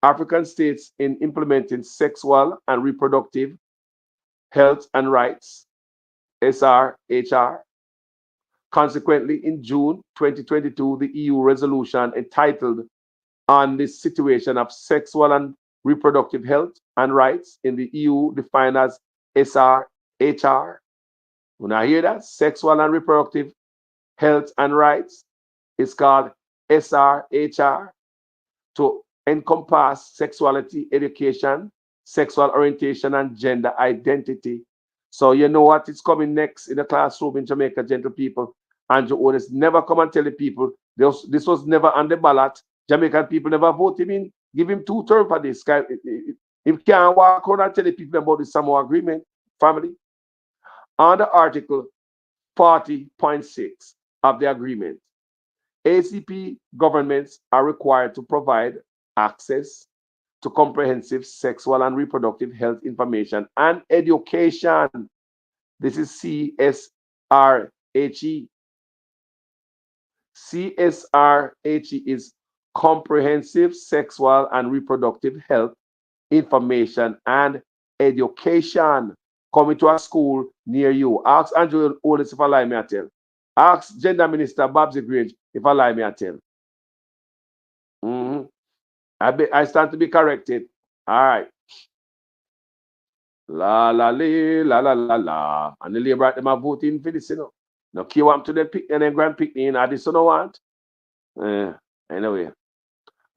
African states in implementing sexual and reproductive health and rights, SRHR. Consequently, in June 2022, the EU resolution entitled On the Situation of Sexual and Reproductive Health and Rights in the EU, defined as SRHR. When I hear that, Sexual and Reproductive Health and Rights, is called SRHR, to encompass sexuality, education, sexual orientation, and gender identity. So you know what is coming next in the classroom in Jamaica, gentle people. Andrew Otis never come and tell the people this was never on the ballot. Jamaican people never vote him in, give him 2 terms for this guy. He can't walk around and tell the people about the Samoa agreement, family. Under Article 40.6 of the agreement, ACP governments are required to provide access to comprehensive sexual and reproductive health information and education. This is CSRHE. CSRHE is comprehensive sexual and reproductive health information and education. Coming to a school near you. Ask Andrew Otis if I lie me I tell. Ask Gender Minister Babsy Grange if I lie me I tell. Mhm. I stand to be corrected. All right. La la la la la la. And the labor them are voting for this, No key want to them pick and then grand pick me in. I this no want. Anyway.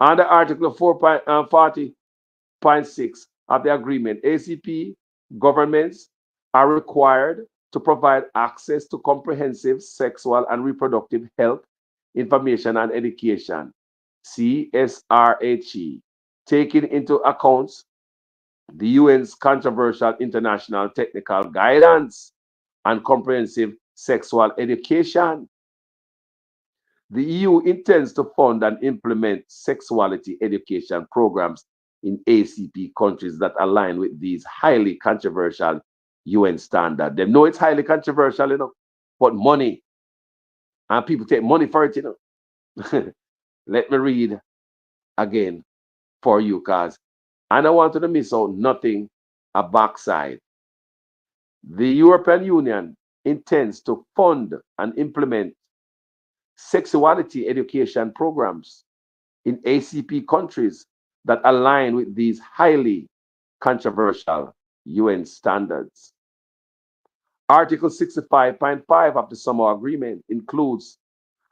Under Article 4.40.6 of the agreement, ACP governments are required to provide access to comprehensive sexual and reproductive health information and education, CSRHE, taking into account the UN's controversial international technical guidance and comprehensive sexual education. The EU intends to fund and implement sexuality education programs in ACP countries that align with these highly controversial UN standards. They know it's highly controversial, but money, and people take money for it, Let me read again for you, cause I don't want you to miss out nothing a backside. The European Union intends to fund and implement sexuality education programs in ACP countries that align with these highly controversial UN standards. Article 65.5 of the Samoa Agreement includes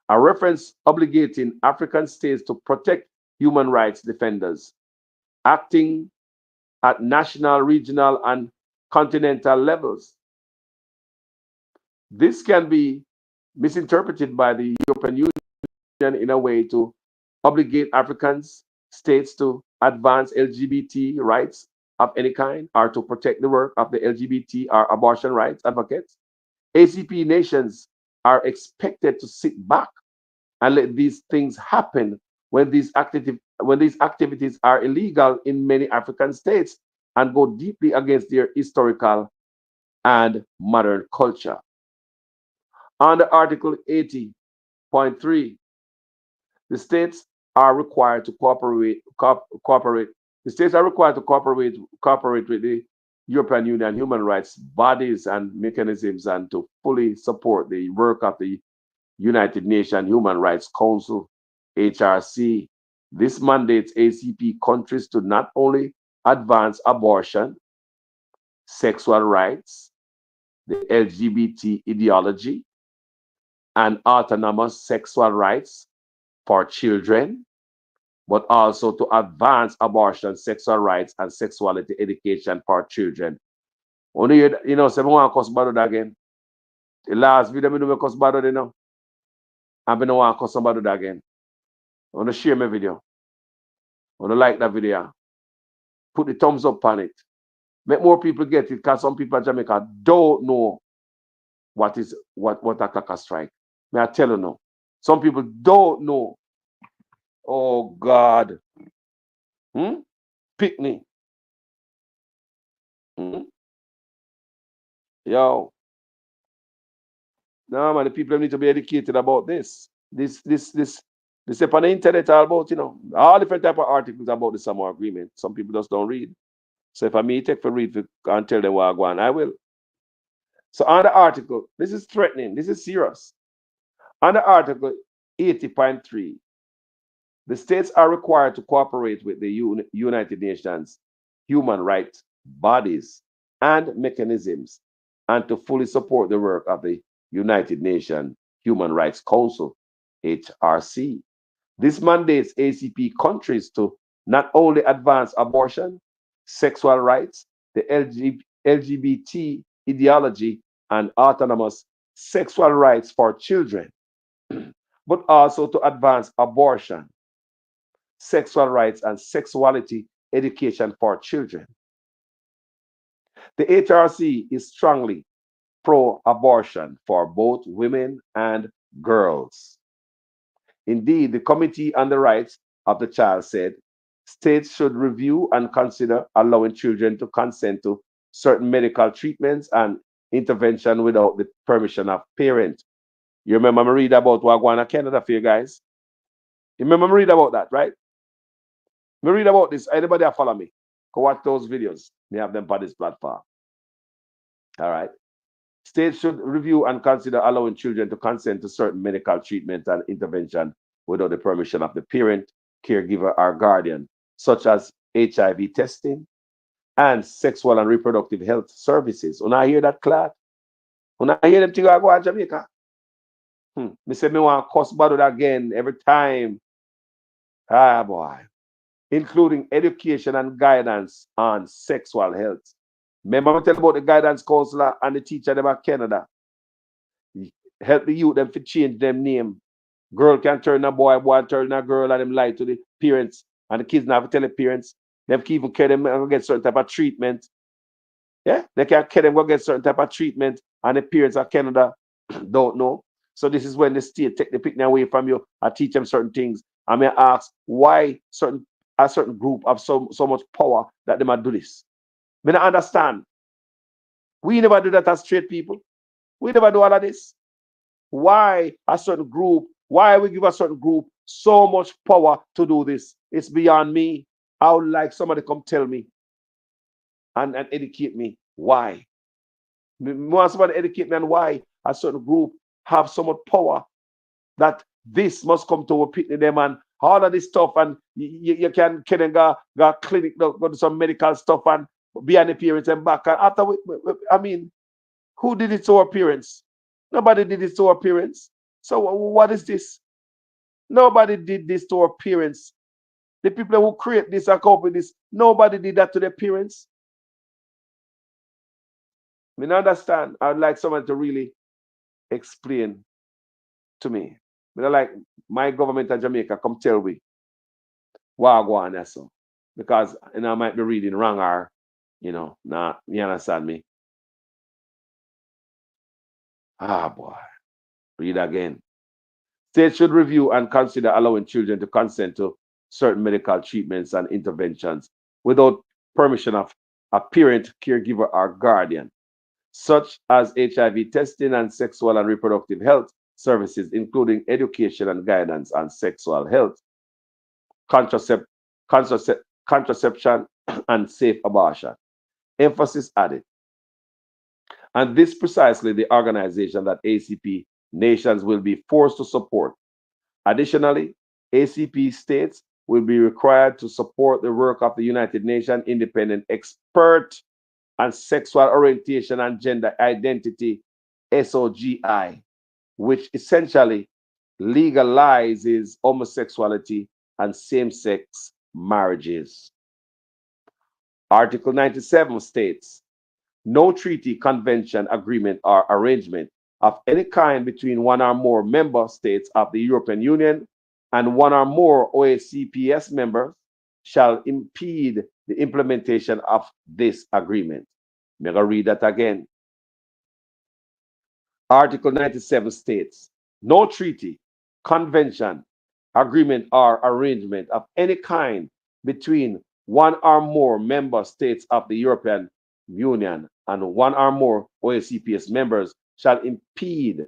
a reference obligating African states to protect human rights defenders, acting at national, regional, and continental levels. This can be misinterpreted by the European Union in a way to obligate African states to advance LGBT rights of any kind or to protect the work of the LGBT or abortion rights advocates. ACP nations are expected to sit back and let these things happen when these activities are illegal in many African states and go deeply against their historical and modern culture. Under Article 80.3, the states are required to cooperate. The states are required to cooperate with the European Union human rights bodies and mechanisms and to fully support the work of the United Nations Human Rights Council, HRC. This mandates ACP countries to not only advance abortion, sexual rights, the LGBT ideology, and autonomous sexual rights for children, but also to advance abortion, sexual rights, and sexuality education for children. Only you know, say, I want to cuss about it again. The last video, I do cuss about it, you know. I'm going to want to cuss about it again. I want to share my video. I want to like that video. Put the thumbs up on it. Make more people get it, because some people in Jamaica don't know what a cracker strike. May I tell you now? Some people don't know. Oh God. Picnic. Yo. No, man, the people need to be educated about this. This up on the internet all about, you know, all different type of articles about the Samoa agreement. Some people just don't read. So if I may take for read and tell them what I want, I will. So on the article, this is threatening, this is serious. On the article 80.3, the states are required to cooperate with the United Nations human rights bodies and mechanisms and to fully support the work of the United Nations Human Rights Council, HRC. This mandates ACP countries to not only advance abortion, sexual rights, the LGBT ideology, and autonomous sexual rights for children, but also to advance abortion, sexual rights, and sexuality education for children. The HRC is strongly pro abortion for both women and girls. Indeed, the Committee on the Rights of the Child said states should review and consider allowing children to consent to certain medical treatments and intervention without the permission of parents. You remember me read about what going on Canada for you guys? You remember me read about that, right? Me read about this. Anybody that follow me? Go watch those videos. Me have them on this platform. All right. States should review and consider allowing children to consent to certain medical treatment and intervention without the permission of the parent, caregiver, or guardian, such as HIV testing and sexual and reproductive health services. When I hear that, Clad, when I hear them things I go to Jamaica, me say me want to cuss about it again every time. Ah, boy. Including education and guidance on sexual health. Remember I tell about the guidance counselor and the teacher them at Canada. Help the youth them to change them name. Girl can turn a boy, boy turn a girl, and them lie to the parents. And the kids never tell the parents. Them can even care them and get certain type of treatment. Yeah, they can care them go get certain type of treatment, and the parents of Canada don't know. So this is when the state take the picnic away from you and teach them certain things. I may ask why a certain group have so much power that they might do this. Me not understand. We never do that as straight people. We never do all of this. Why a certain group? Why we give a certain group so much power to do this? It's beyond me. I would like somebody come tell me and educate me. Why? Want somebody educate me on why a certain group have so much power that this must come to a picnic them and all of this stuff, and you can go clinic, go do some medical stuff and be an appearance and back. And after I mean, who did it to our parents? Nobody did it to our parents. So what is this? Nobody did this to our parents. The people who create this and come with this, nobody did that to their parents. I mean, understand. I'd like someone to really explain to me. But like my government of Jamaica come tell we Wagwan, so. Because, I might be reading wrong or, nah, you understand me? Ah, boy. Read again. States should review and consider allowing children to consent to certain medical treatments and interventions without permission of a parent, caregiver, or guardian, such as HIV testing and sexual and reproductive health services, including education and guidance on sexual health, contracept, contraception, and safe abortion. Emphasis added. And this precisely the organization that ACP nations will be forced to support. Additionally, ACP states will be required to support the work of the United Nations Independent Expert on Sexual Orientation and Gender Identity, SOGI, which essentially legalizes homosexuality and same sex marriages. Article 97 states no treaty, convention, agreement, or arrangement of any kind between one or more member states of the European Union and one or more OACPS members shall impede the implementation of this agreement. I'm going to read that again. Article 97 states no treaty, convention, agreement, or arrangement of any kind between one or more member states of the European Union and one or more OACPS members shall impede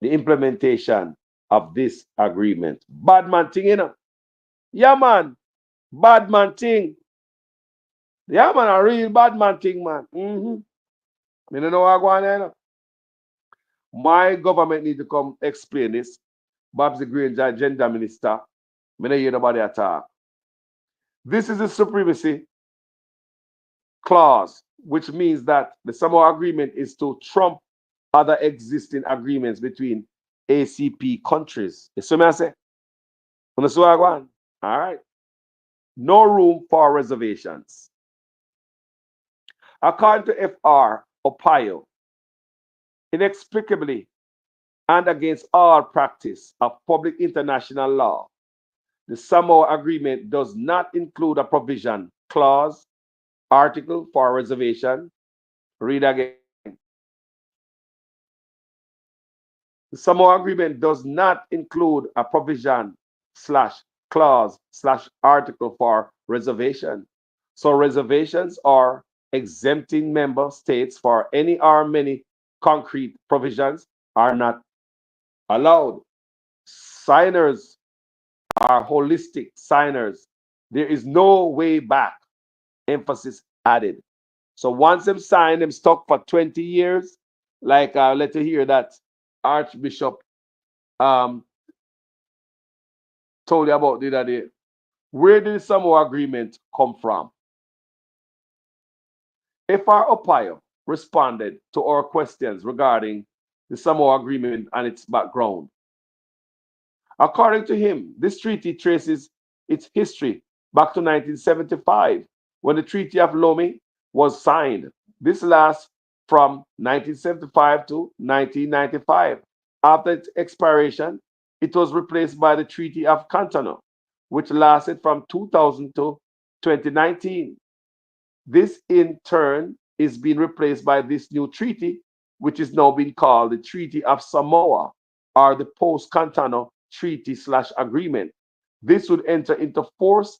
the implementation of this agreement. Bad man thing, Yeah, man. Bad man thing. Yeah, man, a real bad man thing, man. Me don't know what going on. My government need to come explain this. Babs the Granger, gender minister. Me don't hear nobody at all. This is a supremacy clause, which means that the Samoa agreement is to trump other existing agreements between ACP countries. You see what I say? You see what I want? All right. No room for reservations. According to FR Opio, inexplicably and against all practice of public international law, the Samoa Agreement does not include a provision, clause, article for reservation. Read again. The Samoa Agreement does not include a provision slash clause slash article for reservation. So reservations are exempting member states for any or many concrete provisions are not allowed. Signers are holistic signers. There is no way back. Emphasis added. So once them sign, them stuck for 20 years. Like let you hear that Archbishop told you about the other day. Where did the Samoa Agreement come from? FR Opio responded to our questions regarding the Samoa Agreement and its background. According to him, this treaty traces its history back to 1975 when the Treaty of Lomé was signed. This lasts from 1975 to 1995. After its expiration, it was replaced by the Treaty of Cotonou, which lasted from 2000 to 2019. This, in turn, is being replaced by this new treaty, which is now being called the Treaty of Samoa or the Post-Cotonou Treaty slash Agreement. This would enter into force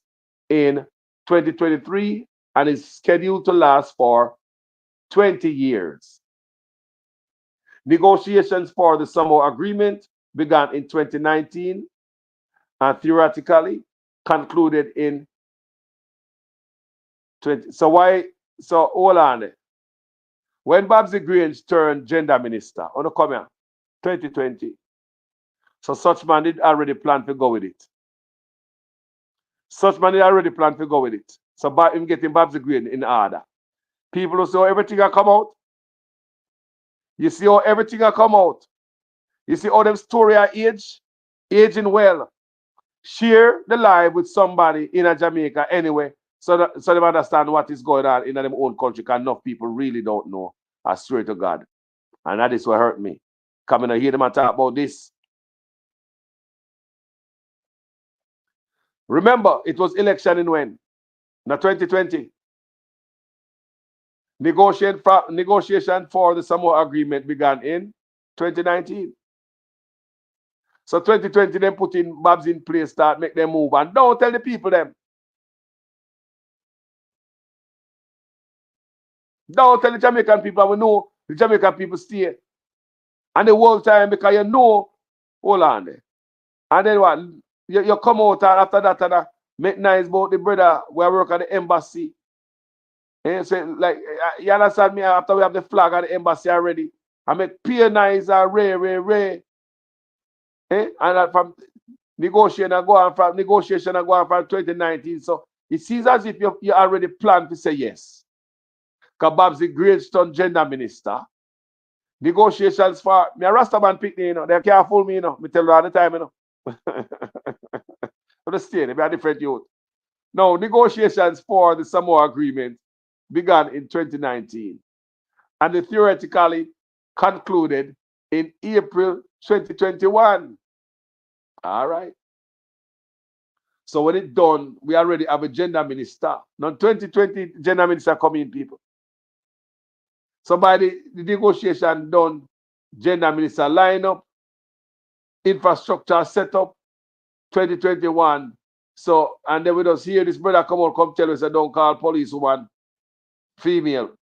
in 2023 and is scheduled to last for 20 years. Negotiations for the Samoa Agreement began in 2019 and theoretically concluded in 20. So hold on. When Babsy Grange turned gender minister, on the come here, 2020. So such man did already plan to go with it. Such man did already plan to go with it. So by him getting Babsy Grange in order. People who see how everything will come out. You see how everything will come out. You see how them story are aging well. Share the life with somebody in a Jamaica anyway, so they understand what is going on in their own country, because enough people really don't know. I swear to God. And that is what hurt me. Coming to hear them and talk about this. Remember, it was election in when? In 2020. Negotiation for the Samoa agreement began in 2019. So 2020, them put in Babs in place, start make them move. And don't tell the people them. Don't tell the Jamaican people, we know the Jamaican people stay. And the whole time, because you know, hold on there. And then what? You come out and after that and make nice about the brother where work at the embassy. And so, like, you understand me? After we have the flag at the embassy already, I make peer nice and ray. And from negotiation and go on from 2019. So it seems as if you already planned to say yes. Because Bob's the Greystone gender minister. Negotiations for me a Rastaman pick me, they can't fool me, me tell you all the time, Understand, they are different youth. Now, negotiations for the Samoa agreement began in 2019 and they theoretically concluded in April 2021. All right. So when it's done, we already have a gender minister. Now 2020 gender minister coming, people. So by the negotiation done, gender minister line up, infrastructure set up, 2021. So, and then we just hear this brother come tell us, don't call police woman female.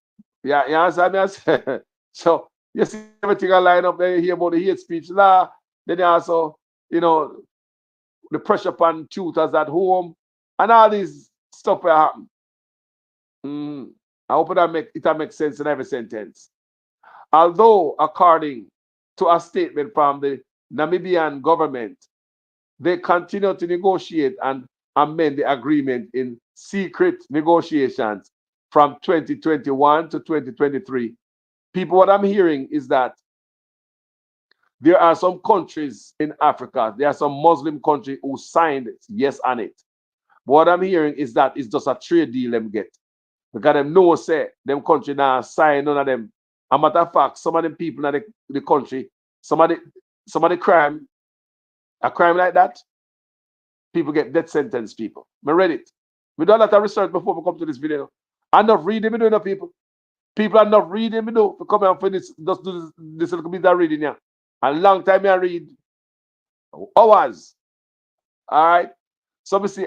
Yeah, you understand me? So, you see everything I line up, then you hear about the hate speech law, then you also, the pressure upon tutors at home, and all these stuff will happen. I hope that makes sense in every sentence. Although, according to a statement from the Namibian government, they continue to negotiate and amend the agreement in secret negotiations from 2021 to 2023. People, what I'm hearing is that there are some countries in Africa, there are some Muslim countries who signed it, yes on it. But what I'm hearing is that it's just a trade deal them get. Because them know say them country now sign none of them. A matter of fact, some of them people in the country, some of the crime, a crime like that, people get death sentence, people. I read it. We do a lot of research before we come to this video. I'm not reading me doing people. People are not reading me do. We come out for this, just do this little bit of reading here. A long time I read hours. All right. So we see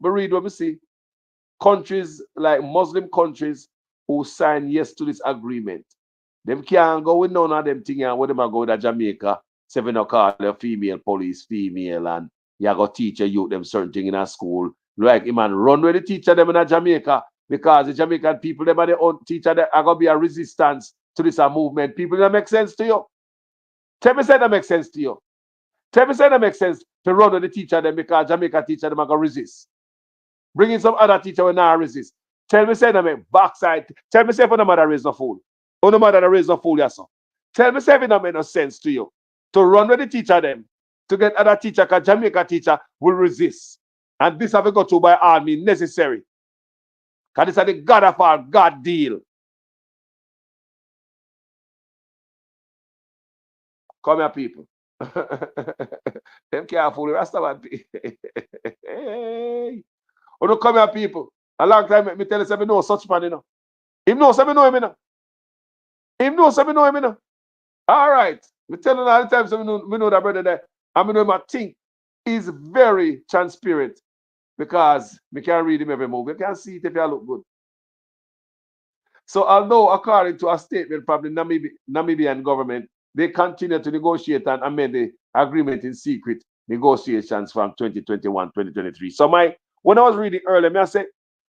we read what we see. Countries like Muslim countries who sign yes to this agreement. Them can't go with none of them things and what them go to Jamaica, seven o'clock, a female police, female, and you go teach you them certain thing in a school. Like man, run with the teacher them in Jamaica because the Jamaican people, them are their own teacher, that are gonna be a resistance to this movement. People, that make sense to you. Tell me say that makes sense to you. Tell me say that makes sense to run with the teacher them because Jamaica teacher them are gonna resist. Bring in some other teacher when now resist. Tell me say that make backside. Tell me say for no mother raise no fool. Oh no mother raise no fool, yes sir. Tell me say if it don't make no sense to you to run with the teacher them to get other teacher because Jamaica teacher will resist. And this have to go to by all means necessary. Because this is the God of our God deal. Come here, people. Them careful, the rest of us. Hey. Oh, no, come here, people. A long time, me tell you, me know such man, Him know, me know him, Him know, me know. All right. Me tell you all the time, so me know that brother there. And me know him, I think he's very transparent because me can read him every move. You can see it if you look good. So although according to a statement from the Namibian government, they continue to negotiate and amend the agreement in secret negotiations from 2021, 2023. So when I was reading earlier, I said,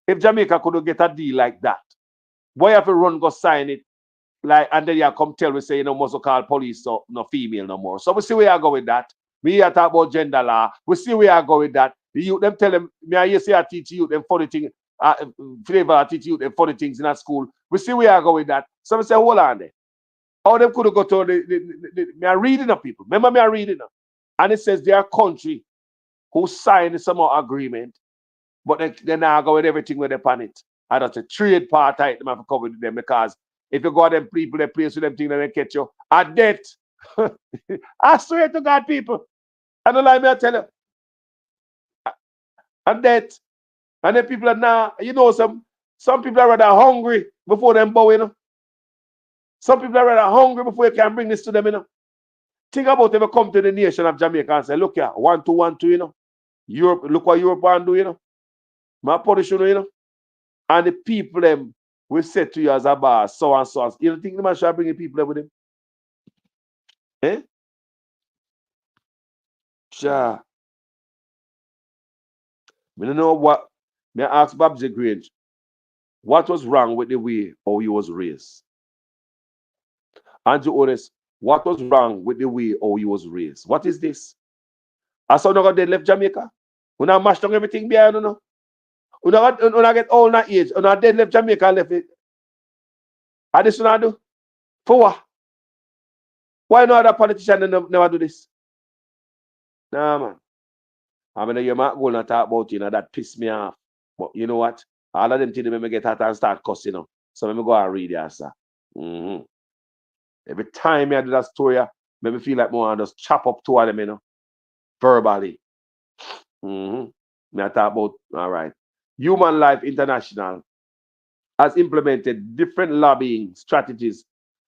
if Jamaica could get a deal like that, why have to run go sign it? Like, and then you come tell me say, must call police no female no more. So we see where I go with that. We here talk about gender law. We see where I go with that. The youth them tell them, me I say I teach you them funny thing, flavor I teach you them funny things in that school. We see where I go with that. So we say, hold on there. How them could go to me are reading of people. Remember me are reading them. And it says there are country who signed some agreement, but they now go with everything with them on it. And that's a trade part them have to cover with them because if you go to them people, they place with them things, they catch you at death. I swear to God, people. I don't lie, me I tell you. and debt. And then people are now, some people are rather hungry before them bow, Some people are rather hungry before you can bring this to them, Think about if you come to the nation of Jamaica and say, look here, 1-2-1-2, Europe, look what Europe want to do, My punish you, And the people them will say to you as a boss, so and so. You don't think the man should bring the people there with him? Eh? Sure. I don't know what. May I ask Babs Grange, what was wrong with the way how he was raised? Andrew Otis, what was wrong with the way how he was raised? What is this? I saw no they left Jamaica. When I mashed down everything behind, When I get old that age, when I dead left Jamaica and left it. And this one I do? For what? Why no other politician never do this? Nah, man. I mean, you might go and talk about, that piss me off. But you know what? All of them things make me get out and start cussing, So let me go and read the answer. Every time I do that story, make me feel like more and just chop up two of them, verbally. Me I talk about, all right. Human Life International has implemented different lobbying strategies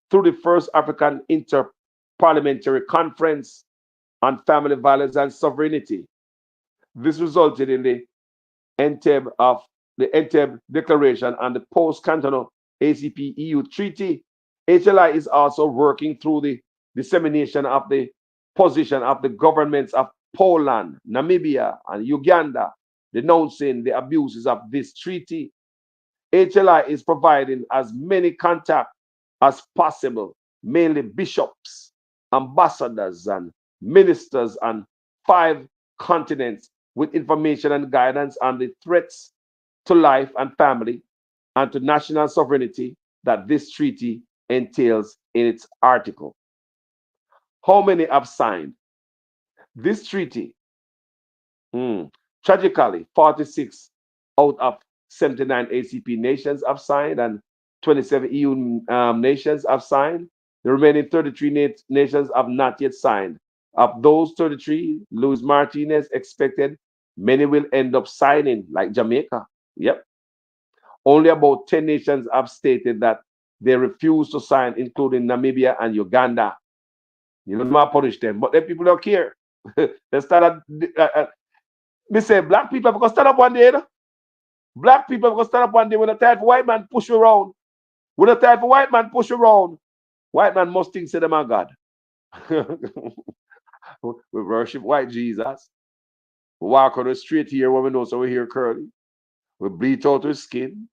through the first African Inter-Parliamentary Conference on Family Violence and Sovereignty. This resulted in the Entebbe Declaration and the post-Cotonou ACP-EU Treaty. HLI is also working through the dissemination of the position of the governments of Poland, Namibia, and Uganda, denouncing the abuses of this treaty. HLI is providing as many contacts as possible, mainly bishops, ambassadors, and ministers on 5 continents with information and guidance on the threats to life and family and to national sovereignty that this treaty entails in its article. How many have signed? This treaty, tragically, 46 out of 79 ACP nations have signed and 27 EU nations have signed. The remaining 33 nations have not yet signed. Of those 33, Luis Martinez expected many will end up signing, like Jamaica. Yep. Only about 10 nations have stated that they refuse to sign, including Namibia and Uganda. You don't want to punish them, but then people don't care. They start they say black people have to stand up one day. Black people have to stand up one day when the time for white man push you around. When the time for white man push you around, white man must think say them are God. We worship white Jesus. We walk on the street here when we know so we hear curly. We bleach out his skin.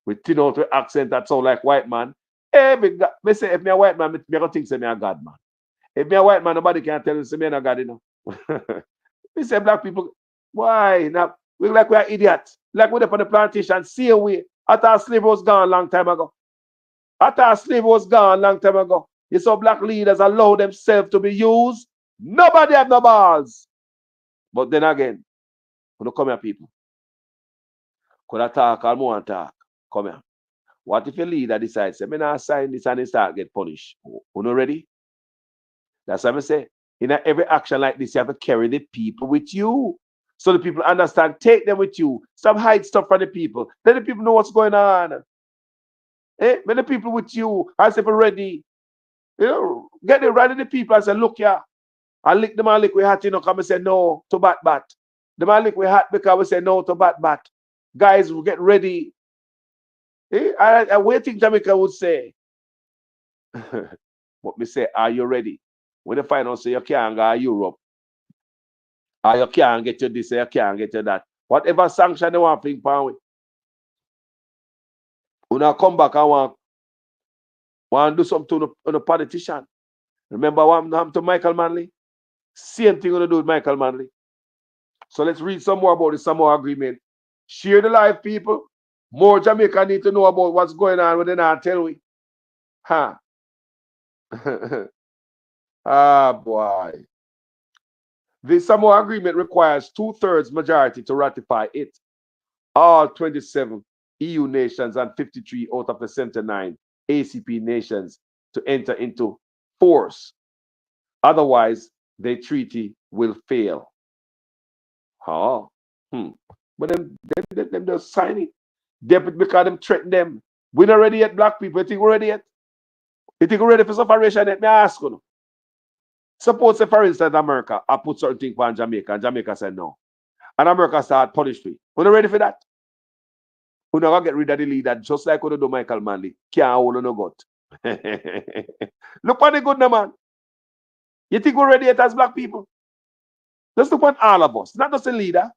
We thin out the accent that sound like white man. Hey, me say if me a white man, me gonna think say me a God, man. If me a white man, nobody can tell me say me a God, Me say black people, why? Now we like we are idiots. Like we up on the plantation, see we. After slavery was gone long time ago. After slavery was gone long time ago. You saw black leaders allow themselves to be used. Nobody have no balls. But then again, when you come here, people, could I talk or more and talk? Come here. What if your leader decides, say, me not sign this and they start get punished? You not ready? That's what I say. In every action like this, you have to carry the people with you. So the people understand, take them with you. Stop hide stuff from the people. Let the people know what's going on. When the people with you, as if ready, get the right of the people and say, look here. I lick them and lick we hat, come and say no to bat. The man lick we hat because we say no to bat. Guys, we get ready. I waiting Jamaica would say. What me say, are you ready? When they find out say you can't go to Europe, or you can't get you this, or you can't get you that. Whatever sanction they want to ping with. When I come back, I want to do something to the politician. Remember what happened to Michael Manley? Same thing gonna do with Michael Manley. So let's read some more about the Samoa agreement. Share the life, people. More Jamaica need to know about what's going on with the not tell we. Huh. Ah, boy. The Samoa agreement requires 2/3 majority to ratify it. All 27 EU nations and 53 out of the 79 ACP nations to enter into force. Otherwise, the treaty will fail. Oh. But them just sign it. Because them threaten them. We're not ready yet, black people. You think we're ready yet? You think we're ready for separation yet? Me ask you. Suppose, say, for instance, America, I put certain things on Jamaica, and Jamaica said no. And America start punish me. We're not ready for that. We're not gonna get rid of the leader, just like we do Michael Manley. Can't hold no gut. Look at the good no, man. You think we're ready yet as black people? Just look at all of us, not just the leader.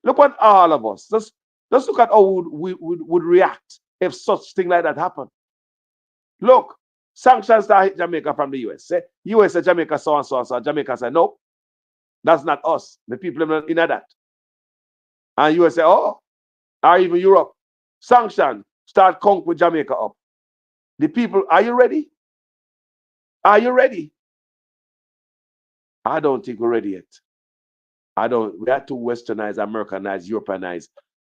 Look at all of us. Just look at how we would react if such thing like that happened. Look, sanctions that hit Jamaica from the US. Say, US said Jamaica so and so and so. Jamaica said, no, that's not us. The people are not in that. And US say, oh, or even Europe. Sanction, start conk with Jamaica up. The people, are you ready? Are you ready? I don't think we're ready yet. We have to westernize, Americanize, Europeanize.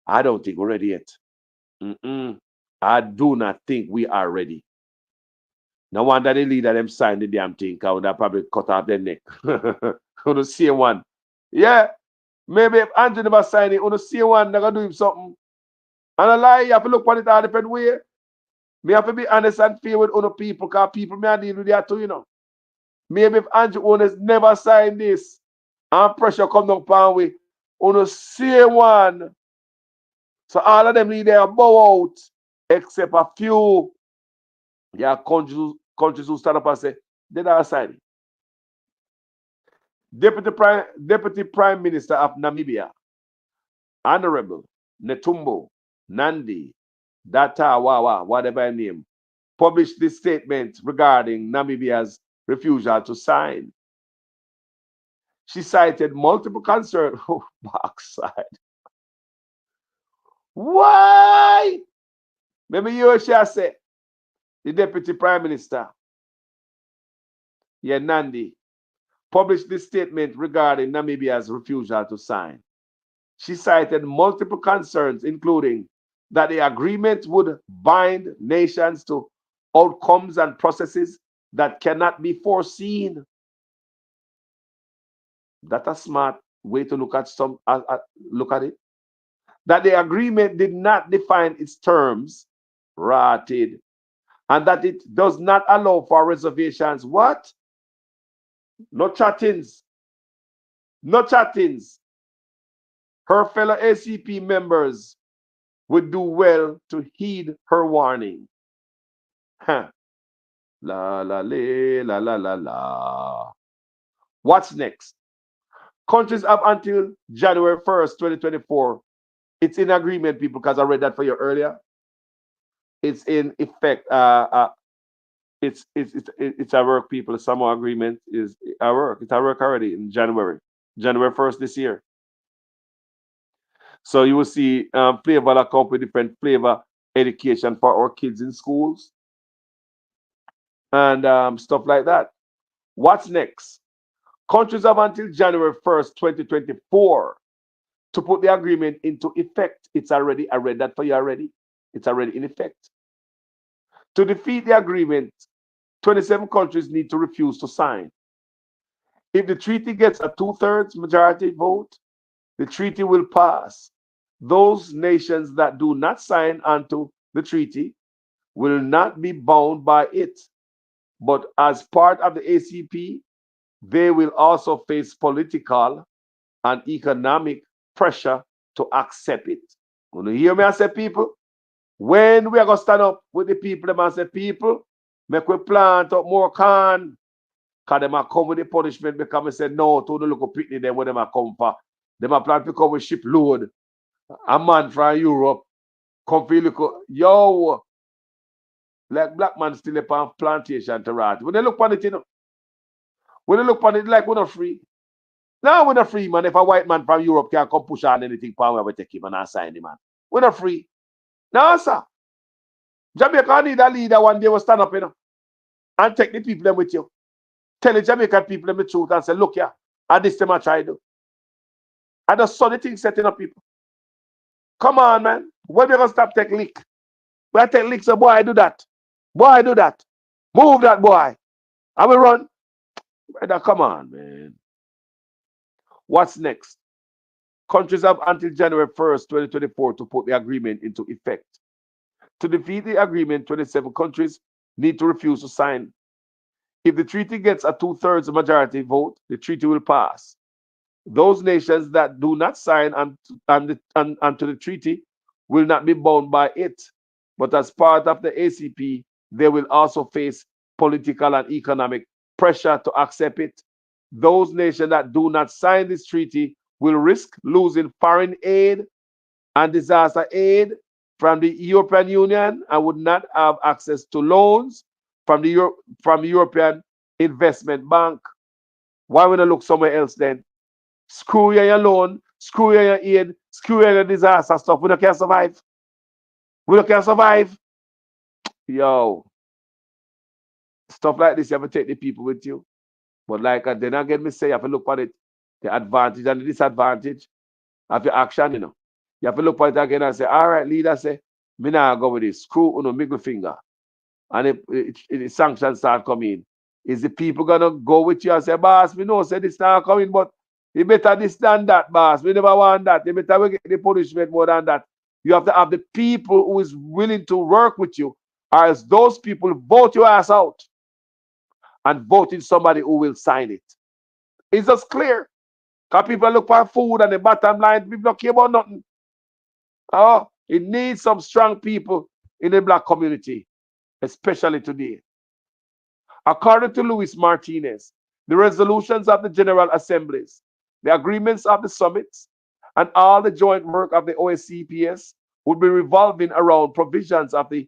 I don't think we're ready yet. I do not think we are ready. No wonder the leader them sign the damn thing, because they probably cut off their neck. On the same one. Yeah. Maybe if Andrew never sign it, on the same one, they're gonna do him something. And I lie, you have to look at it all different way. Me have to be honest and fair with other people, because people may deal with that too, you know. Maybe if Andrew owners never sign this, and pressure come down upon we, on the same one. So all of them need their bow out, except a few. Yeah, countries who stand up and say, they don't sign it. Deputy Prime Minister of Namibia, Honorable Netumbo Nandi Datawawa, whatever her name, published this statement regarding Namibia's refusal to sign. She cited multiple concerns. Oh, backside. Why? Maybe you shall say, the Deputy Prime Minister, yeah, Nandi, published this statement regarding Namibia's refusal to sign. She cited multiple concerns, including that the agreement would bind nations to outcomes and processes that cannot be foreseen. That's a smart way to look at it. That the agreement did not define its terms, rotted, and that it does not allow for reservations. What? No chattings. No chattings. Her fellow ACP members would do well to heed her warning. Huh. La la la la la la. What's next? Countries have until January 1st, 2024. It's in agreement, people, because I read that for you earlier. It's in effect. It's a work, people. The Samoa agreement is a work. It's a work already in January 1st this year. So you will see flavor that come with different flavor education for our kids in schools and stuff like that. What's next? Countries have until January 1st, 2024 to put the agreement into effect. It's already, I read that for you already. It's already in effect. To defeat the agreement, 27 countries need to refuse to sign. If the treaty gets a 2/3 majority vote, the treaty will pass. Those nations that do not sign onto the treaty will not be bound by it. But as part of the ACP, they will also face political and economic pressure to accept it. When you hear me, I say, people, when we are going to stand up with the people, them and say, people, make we plant up more corn, because them are come with the punishment because we said no to the local picnic them where them are come for. Them are plan to come with shipload. A man from Europe come for look, yo, like black man still upon plantation to rat. When they look on it, you know, when they look on it like we're not free. Now we're not free, man. If a white man from Europe can come push on anything, we take him and I sign him, man. We're not free. No, sir. Jamaica need a leader one day will stand up, you know, and take the people them with you. Tell the Jamaican people the truth and say, look here, and this them I try to do. I just saw the thing setting up people. Come on, man. When we gonna stop take lick? We I take lick, so boy, I do that. Boy, I do that. Move that boy. I will run. Brother, come on, man. What's next? Countries have until January 1st, 2024 to put the agreement into effect. To defeat the agreement, 27 countries need to refuse to sign. If the treaty gets a two-thirds majority vote, the treaty will pass. Those nations that do not sign onto the treaty will not be bound by it. But as part of the ACP, they will also face political and economic pressure to accept it. Those nations that do not sign this treaty will risk losing foreign aid and disaster aid from the European Union and would not have access to loans from the European Investment Bank. Why would I look somewhere else then? Screw you your loan, screw you your aid, screw you your disaster stuff. We don't can survive. We don't can survive. Yo, stuff like this, you have to take the people with you. But like then again, me say, you have to look at it, the advantage and the disadvantage of your action, you know. You have to look at it again and say, all right, leader say, me now go with this, screw on middle finger. And if sanctions start coming, is the people gonna go with you and say, boss, we know say this not coming, but you better this than that, boss. We never want that. You better get the punishment more than that. You have to have the people who is willing to work with you, or else those people vote your ass out and vote in somebody who will sign it. It's just clear. Because people look for food and the bottom line, people don't care about nothing. Oh, it needs some strong people in the black community, especially today. According to Luis Martinez, the resolutions of the General Assemblies, the agreements of the summits, and all the joint work of the OSCPS would be revolving around provisions of the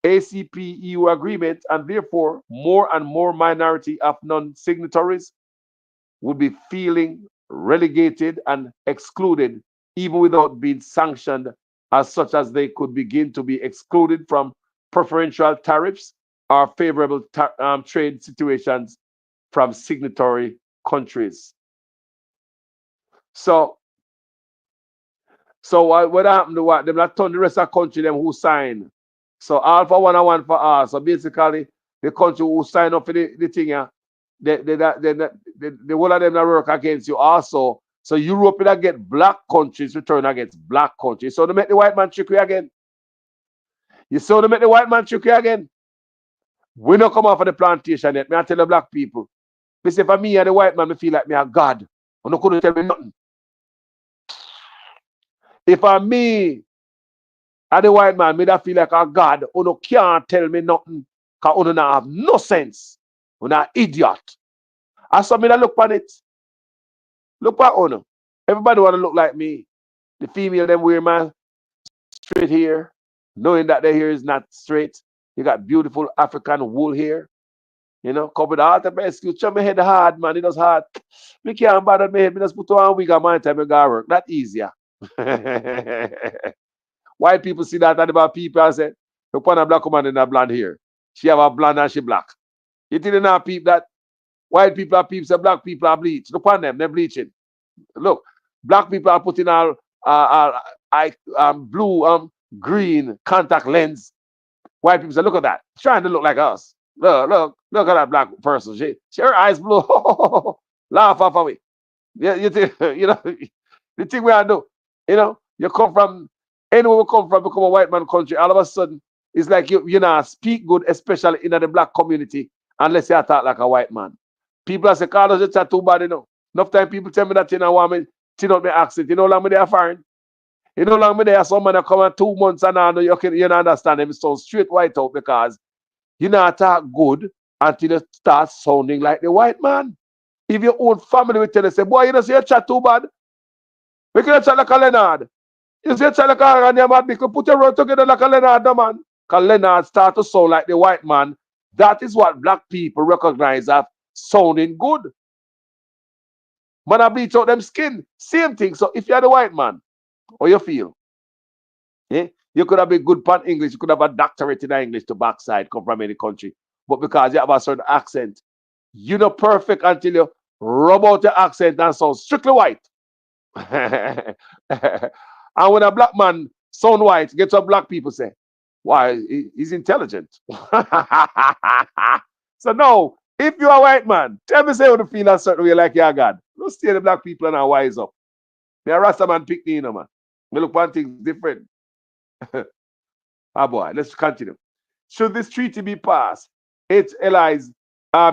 ACP EU agreement, and therefore more and more minority of non-signatories would be feeling relegated and excluded, even without being sanctioned, as such as they could begin to be excluded from preferential tariffs or favorable trade situations from signatory countries. So what happened to what? Them not turn the rest of the country them who sign. So all for one and one for all. So basically, the country who sign up for the thing, the whole of them that work against you also. So Europe will get black countries return against black countries. So they make the white man trick you again. You saw them make the white man trick you again. We don't come off of the plantation yet. Me I tell the black people. Me say for me and the white man, me feel like me a God. You no couldn't tell me nothing. If I'm me and the white man, me that feel like a God, you can't tell me nothing. Because you don't have no sense. You're an idiot. I saw me that look on it. Look at Uno. Everybody want to look like me. The female them wear my straight hair, knowing that their hair is not straight. You got beautiful African wool hair. You know, covered all the best. You my head hard, man. It does hard. Me can't bother my head. Me just put on a wig on my time I go work. That easier. White people see that about people and say, look on a black woman in a blonde hair. She have a blonde and she black. You didn't know people that white people are people, so black people are bleach. Look on them, they're bleaching. Look, black people are putting all blue, green contact lens. White people say, look at that, trying to look like us. Look at that black person. Her eyes blue. Laugh off of it. Yeah, you think, you know, the thing we are do. You know, you come from anywhere we come from, become a white man country. All of a sudden, it's like you know speak good, especially in the black community, unless you talk like a white man. People are say, Carlos, you chat too bad, you know. Enough time people tell me that you know want me tune out my accent. You know how long me there foreign? You know how long me there some man come in 2 months and I know you can understand them so straight white out because you not talk good until you start sounding like the white man. If your own family will tell you, say, boy, you know, say you chat too bad. We can chat like a Leonard. You say chat like a and you mad because put your road together like a Leonard, no, man. Because Leonard start to sound like the white man. That is what black people recognize as sounding good. Man, I bleach out them skin. Same thing. So if you're the white man, how you feel? Eh? You could have been good pan English. You could have a doctorate in English to backside, come from any country. But because you have a certain accent, you're not perfect until you rub out your accent and sound strictly white. And when a black man sound white, get what black people say. Why? He's intelligent. So no, if you're a white man, tell me say you feel a certain way like you're God. Don't stay the black people and wise up. Me a Rasta man pick me, you know, man. Me look one thing different. Ah, boy, let's continue. Should this treaty be passed, HLI's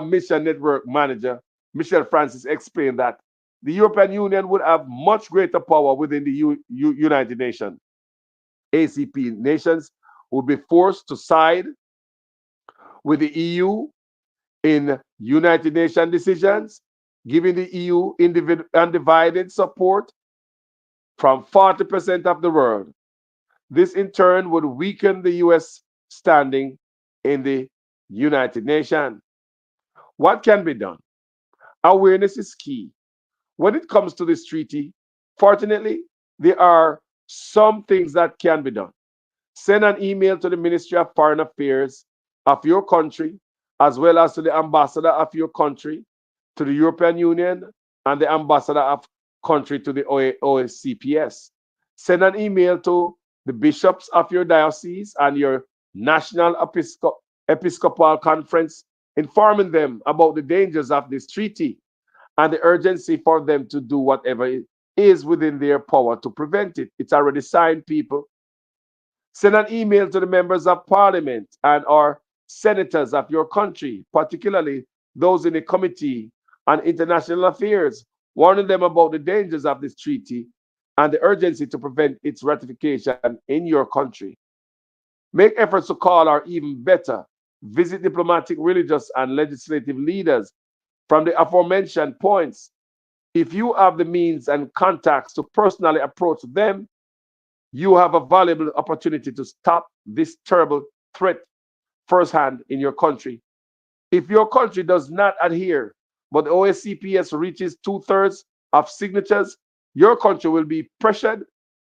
mission network manager, Michelle Francis, explained that the European Union would have much greater power within the United Nations. ACP nations would be forced to side with the EU in United Nations decisions, giving the EU undivided support from 40% of the world. This in turn would weaken the US standing in the United Nations. What can be done? Awareness is key. When it comes to this treaty, fortunately, there are some things that can be done. Send an email to the Ministry of Foreign Affairs of your country, as well as to the ambassador of your country, to the European Union, and the ambassador of country to the OSCPS. Send an email to the bishops of your diocese and your national episcopal conference, informing them about the dangers of this treaty and the urgency for them to do whatever is within their power to prevent it. It's already signed, people. Send an email to the members of parliament and or senators of your country, particularly those in the Committee on International Affairs, warning them about the dangers of this treaty and the urgency to prevent its ratification in your country. Make efforts to call, or even better, visit diplomatic, religious, and legislative leaders from the aforementioned points. If you have the means and contacts to personally approach them, you have a valuable opportunity to stop this terrible threat firsthand in your country. If your country does not adhere, but the OSCPS reaches 2/3 of signatures, your country will be pressured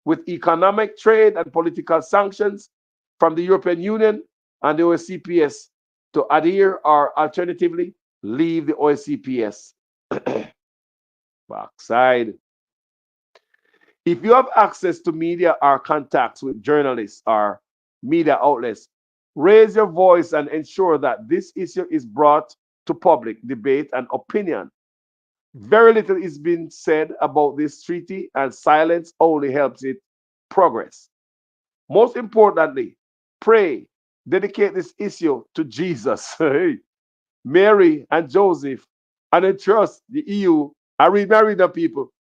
with economic, trade, and political sanctions from the European Union and the OSCPS to adhere or alternatively leave the OSCPS. Backside. If you have access to media or contacts with journalists or media outlets, raise your voice and ensure that this issue is brought to public debate and opinion. Very little is being said about this treaty, and silence only helps it progress. Most importantly, pray, dedicate this issue to Jesus, Mary, and Joseph, and entrust the EU. I read the people.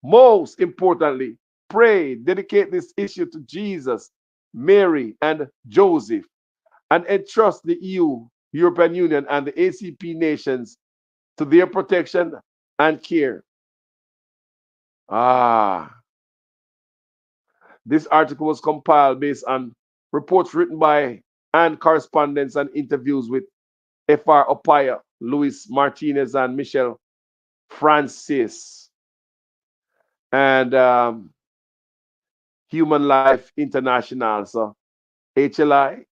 Most importantly, pray, dedicate this issue to Jesus, Mary, and Joseph, and entrust the EU, European Union, and the ACP nations to their protection and care. Ah, this article was compiled based on reports written by and correspondence and interviews with F.R. Opaya, Luis Martinez, and Michelle Francis, and Human Life International. So HLI.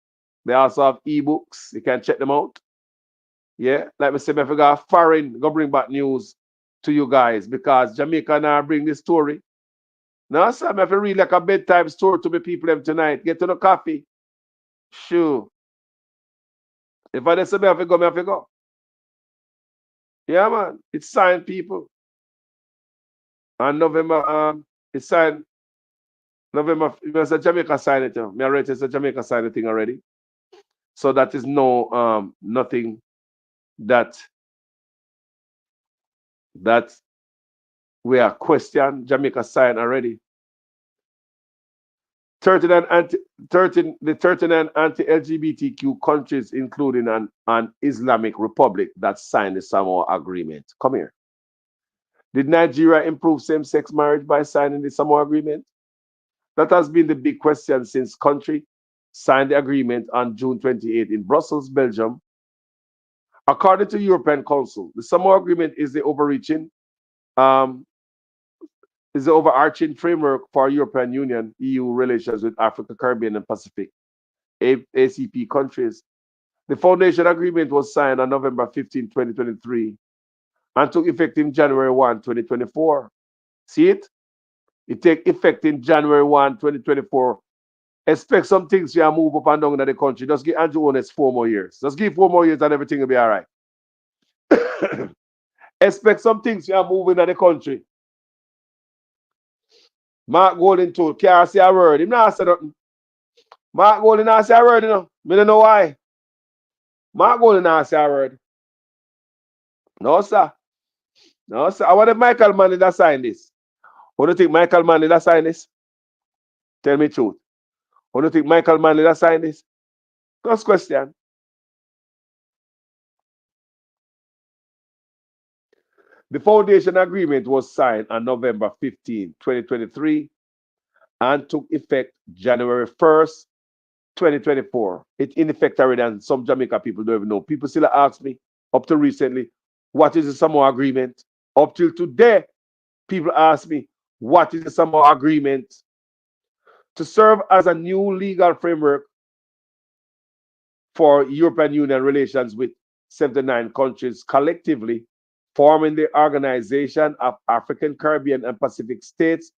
They also have ebooks. You can check them out. Yeah, like I said, if I got foreign, go bring back news to you guys because Jamaica now bring this story. Now, sir, I have to read like a bedtime story to the people them tonight. Get to the coffee. Sure. If I say I have to go, I have to go. Yeah, man. It's signed, people. On November, it's signed November. It's a Jamaica signed it. Me already it's a Jamaica signed the thing already. So that is no nothing that we are questioned. Jamaica signed already. 39 the 39 anti-LGBTQ countries, including an Islamic Republic, that signed the Samoa Agreement. Come here. Did Nigeria improve same-sex marriage by signing the Samoa Agreement? That has been the big question since country signed the agreement on June 28 in Brussels, Belgium. According to European Council, the Samoa Agreement is the um, overarching framework for European Union EU relations with Africa, Caribbean, and Pacific ACP countries. The foundation agreement was signed on November 15, 2023, and took effect in January 1, 2024. See it? It take effect in January 1, 2024. Expect some things to move up and down in the country. Just give Andrew Honest 4 more years. Just give 4 more years and everything will be all right. Expect some things to move in the country. Mark Golden told can't say a word. Him not say nothing. Mark Golden not say a word, you know. Me don't know why. Mark Golden not say a word. No, sir. No, sir. I want Michael Manley that sign this. Who do you think Michael Manley that sign this? Tell me the truth. Who do you think Michael Manley that sign this? First question. The foundation agreement was signed on November 15, 2023 and took effect January 1st, 2024. It in effect already, and some Jamaica people don't even know. People still ask me up to recently, what is the Samoa agreement? Up till today, people ask me, what is the Samoa agreement? To serve as a new legal framework for European Union relations with 79 countries collectively, forming the Organization of African, Caribbean, and Pacific States,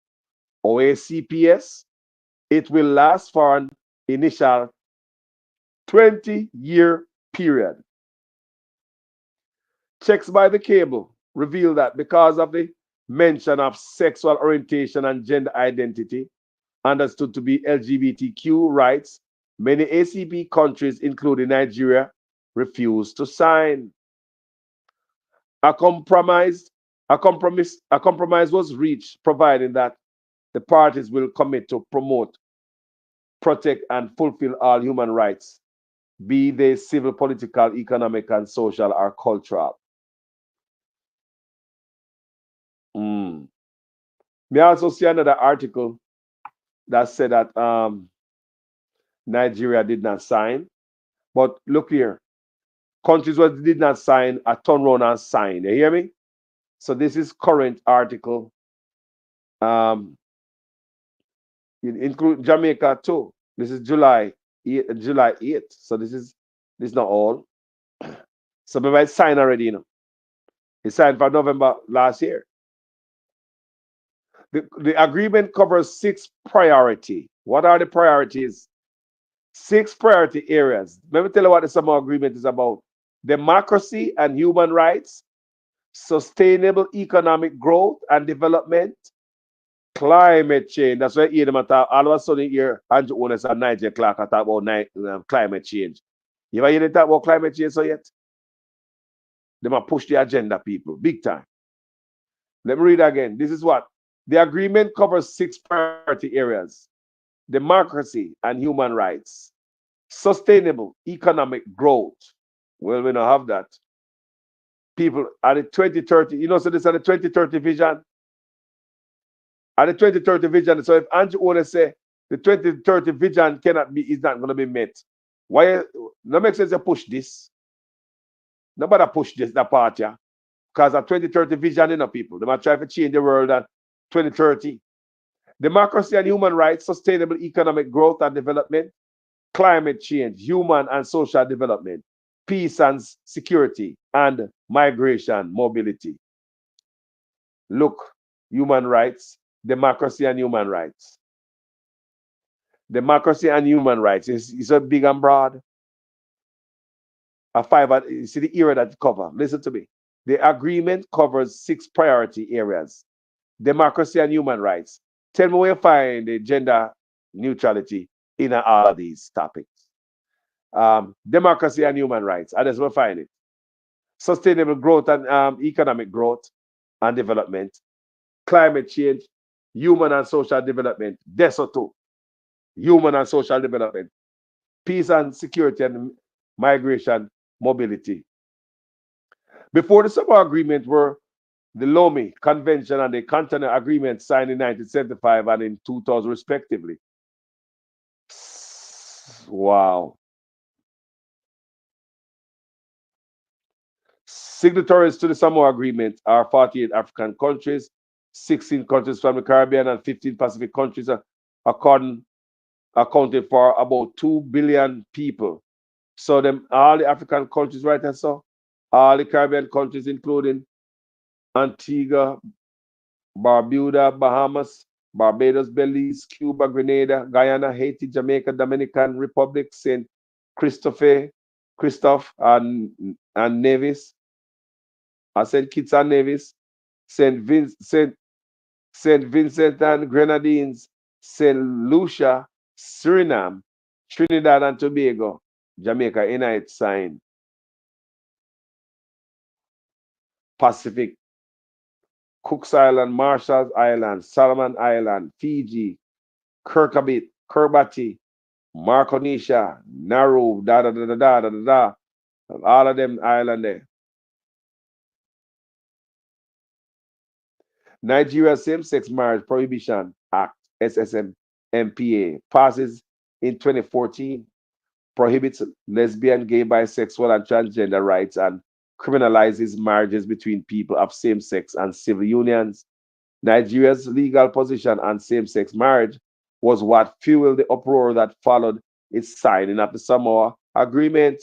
OACPS. It will last for an initial 20-year period. Checks by the cable reveal that because of the mention of sexual orientation and gender identity, understood to be LGBTQ rights, many ACP countries, including Nigeria, refused to sign. A compromise was reached, providing that the parties will commit to promote, protect, and fulfill all human rights, be they civil, political, economic, and social or cultural. We also see another article that said that Nigeria did not sign. But look here, countries that did not sign are turned around and signed. You hear me? So this is current article. Include Jamaica too. This is July 8th. So this is not all. So maybe it's signed already, you know. It's signed for November last year. The agreement covers 6 priority. What are the priorities? 6 priority areas. Let me tell you what the Samoa Agreement is about. Democracy and human rights, sustainable economic growth and development, climate change. That's why you hear them talk. All of a sudden, here, Andrew Ones and Nigel Clark talk about climate change. You ever hear them talk about climate change so yet? They might push the agenda, people, big time. Let me read again. This is what the agreement covers: 6 priority areas: democracy and human rights, sustainable economic growth. Well, we don't have that. People at the 2030, you know, so this is the 2030 vision. At the 2030 vision, so if Andrew Ones say the 2030 vision is not going to be met, why? No make sense to push this. Nobody push this, that part, yeah. Because a 2030 vision, you know, people. They might try to change the world at 2030. Democracy and human rights, sustainable economic growth and development, climate change, human and social development, peace and security, and migration, mobility. Look, human rights, democracy and human rights. Democracy and human rights is a big and broad. You see the area that it covers. Listen to me. The agreement covers 6 priority areas: democracy and human rights. Tell me where you find the gender neutrality in all of these topics. Democracy and human rights. I just will find it. Sustainable growth and economic growth and development. Climate change, human and social development. DESO2, human and social development. Peace and security and migration, mobility. Before the Samoa Agreement were the Lomé Convention and the Continental Agreement signed in 1975 and in 2000 respectively. Wow. Signatories to the Samoa Agreement are 48 African countries, 16 countries from the Caribbean, and 15 Pacific countries, accounted for about 2 billion people. So all the African countries right there, so all the Caribbean countries, including Antigua, Barbuda, Bahamas, Barbados, Belize, Cuba, Grenada, Guyana, Haiti, Jamaica, Dominican Republic, St. Christophe and Nevis, St. Kitts and Nevis, St. St. Vincent and Grenadines, St. Lucia, Suriname, Trinidad and Tobago, Jamaica, Inite sign, Pacific, Cook's Island, Marshall's Island, Solomon Island, Fiji, Kiribati, Micronesia, Nauru, da da da da da da da da. All of them island there. Nigeria Same-Sex Marriage Prohibition Act, SSM MPA, passes in 2014, prohibits lesbian, gay, bisexual, and transgender rights and criminalizes marriages between people of same sex and civil unions. Nigeria's legal position on same sex marriage was what fueled the uproar that followed its signing of the Samoa Agreement.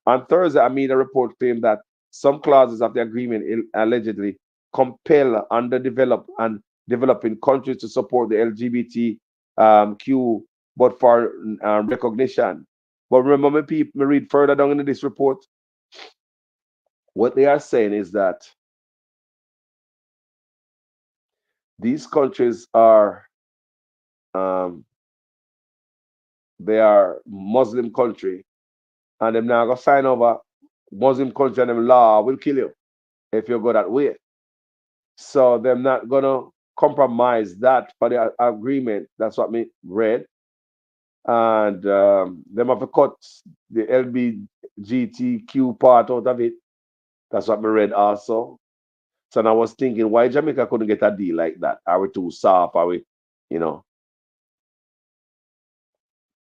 On Thursday, a media report claimed that some clauses of the agreement allegedly compel underdeveloped and developing countries to support the LGBTQ, but for recognition. But remember, people, read further down in this report. What they are saying is that these countries are um, they are Muslim country, and them now gonna sign over Muslim country and them law will kill you if you go that way. So they're not gonna compromise that for the agreement. That's what me read. And them have to cut the LBGTQ part out of it. That's what me read also. So I was thinking, why Jamaica couldn't get a deal like that? Are we too soft? Are we, you know?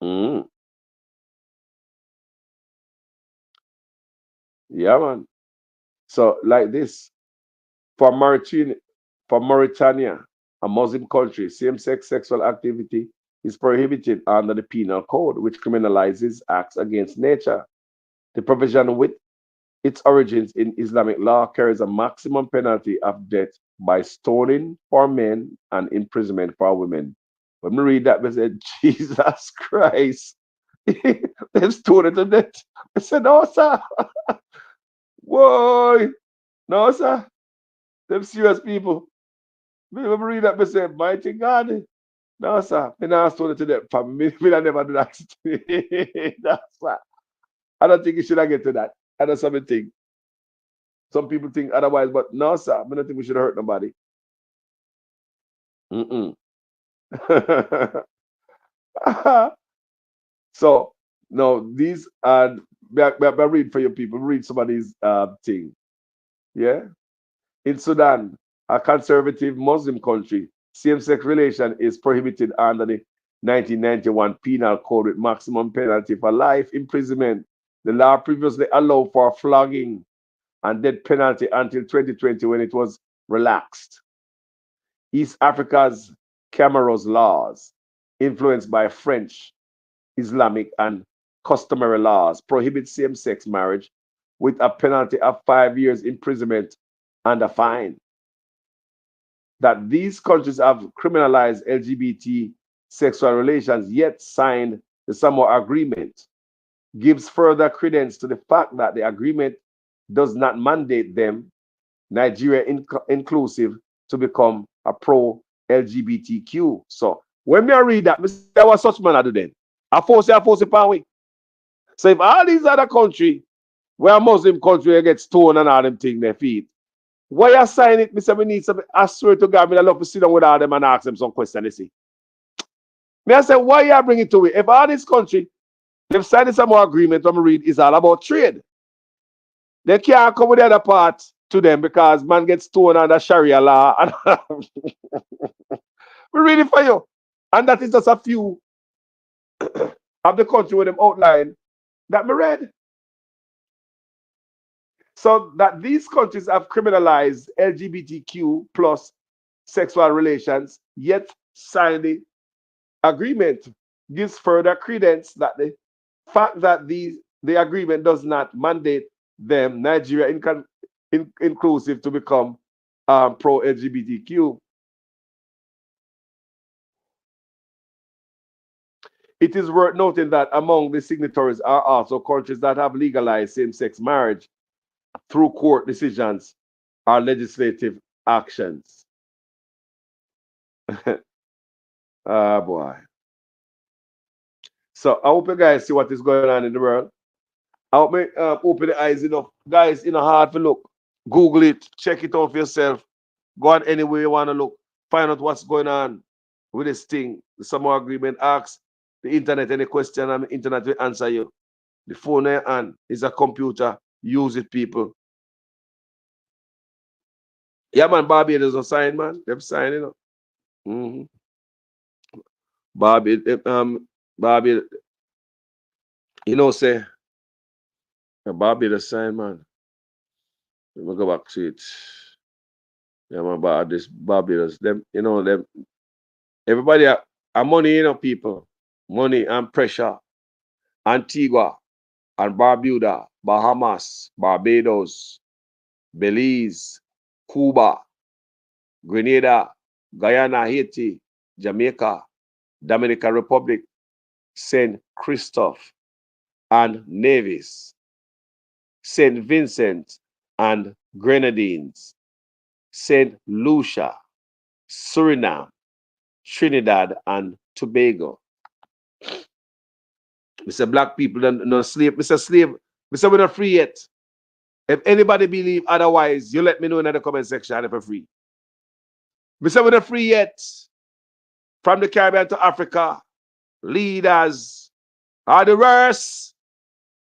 Mm, yeah, man. So like this, for Mauritania, for Mauritania, a Muslim country, same-sex sexual activity is prohibited under the Penal Code, which criminalizes acts against nature. The provision, with its origins in Islamic law, carries a maximum penalty of death by stoning for men and imprisonment for women. When we read that, we said, Jesus Christ, they've stoned it to death. I said, no, sir. Whoa, no, sir. Them serious people. Me when me read that, I said, mighty God. No, sir. Me not stone it to death. For me, me not never do that. That's why. I don't think you should have get to that. I don't something. Some people think otherwise, but no, sir. I don't think we should hurt nobody. Mm-mm. So, no, these are, I read for you people, read some of these things. Yeah. In Sudan, a conservative Muslim country, same sex relation is prohibited under the 1991 Penal Code with maximum penalty for life imprisonment. The law previously allowed for flogging and death penalty until 2020 when it was relaxed. East Africa's Cameroon's laws, influenced by French, Islamic, and customary laws, prohibit same sex marriage with a penalty of 5 years imprisonment and a fine. That these countries have criminalized LGBT sexual relations, yet signed the Samoa Agreement, gives further credence to the fact that the agreement does not mandate them, Nigeria inclusive, to become a pro LGBTQ. So when me read that, I was such man I do then. I force it upon we. So if all these other countries, where Muslim country get stoned and all them things their feet, why you sign it? Me say we need some. I swear to God, me I love to sit down with all them and ask them some questions. You see. Me I say, why you bring it to it? If all this country, they've signed some more agreement, I'm read, is all about trade. They can't come with the other part to them because man gets stoned under Sharia law. We read it for you. And that is just a few of the country with them outline that me read. So that these countries have criminalized LGBTQ plus sexual relations, yet signed the agreement, gives further credence that the fact that the agreement does not mandate them, Nigeria inclusive, to become pro LGBTQ. It is worth noting that among the signatories are also countries that have legalized same sex marriage through court decisions or legislative actions. Ah, boy. So I hope you guys see what is going on in the world. I hope me open the eyes enough. Guys, hard to look. Google it, check it out for yourself. Go on anywhere you want to look. Find out what's going on with this thing. The Samoa agreement. Ask the internet any question and the internet will answer you. The phone in your hand is a computer. Use it, people. Yeah, man, Barbados will sign, man. They've signed, Mm-hmm. Barbados, say, Barbados sign, man. Let me go back to it. Yeah, man, about this Barbados. Them, everybody are money, people. Money and pressure. Antigua and Barbuda, Bahamas, Barbados, Belize, Cuba, Grenada, Guyana, Haiti, Jamaica, Dominican Republic, St. Christophe and Nevis, St. Vincent and Grenadines, St. Lucia, Suriname, Trinidad and Tobago. Mr. Black people don't no slave. Mr. Slave, Mr. We're not free yet. If anybody believe otherwise, you let me know in the comment section if you're free. Mr. We're not free yet. From the Caribbean to Africa, leaders are the worst.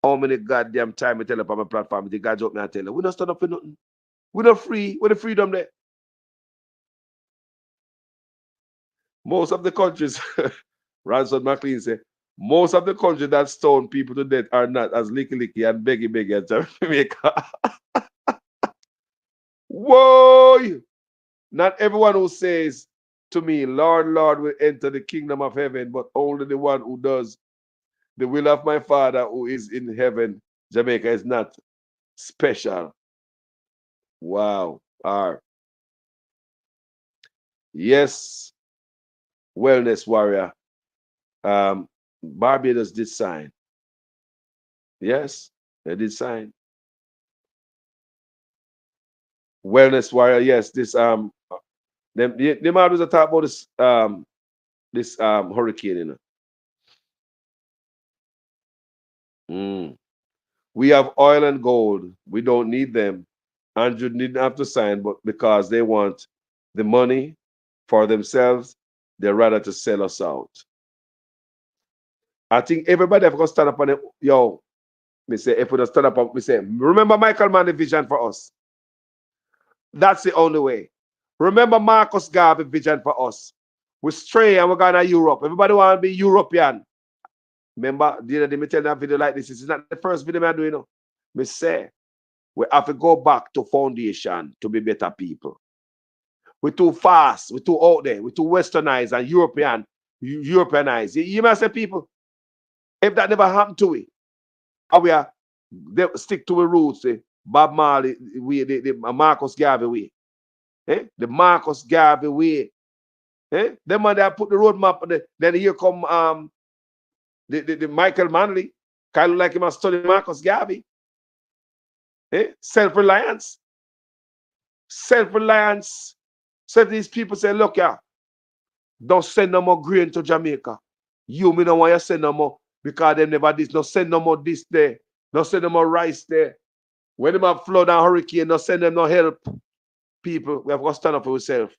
How many goddamn time I tell up on my platform, the guys up me and tell you, we don't stand up for nothing. We're not free. Where the freedom there? Most of the countries, Ransom McLean said, most of the countries that stone people to death are not as licky and beggy as Jamaica. Whoa! Not everyone who says to me, Lord, Lord, will enter the kingdom of heaven, but only the one who does the will of my Father who is in heaven. Jamaica is not special. Wow. Yes, wellness warrior. Barbados did sign. Yes, they did sign. Wellness warrior. Yes, this them was a talk about this hurricane. We have oil and gold. We don't need them. Andrew didn't have to sign, but because they want the money for themselves, they'd rather to sell us out. I think everybody have to stand up on it. Yo, me say, if we don't stand up, me say, remember Michael Mann, the vision for us. That's the only way. Remember Marcus Garvey vision for us. We stray and we're going to Europe. Everybody want to be European. Remember, did me tell that video like this? This is not the first video I'm doing. Me say, we have to go back to foundation to be better people. We're too fast. We're too out there. We're too westernized and Europeanized. You must say, people, if that never happened to we, how we are, they stick to the roots, Bob Marley, the Marcus Garvey way. The Marcus Garvey way. Them man that put the roadmap on then here come the Michael Manley, kind of like him has studied Marcus Garvey. Self-reliance. Self-reliance. So these people say, look, don't send no more grain to Jamaica. Me don't want you to send no more because they never this. Don't send no more this there. Don't send no more rice there. When them have flood and hurricane, don't send them no help. People, we have to stand up for ourselves.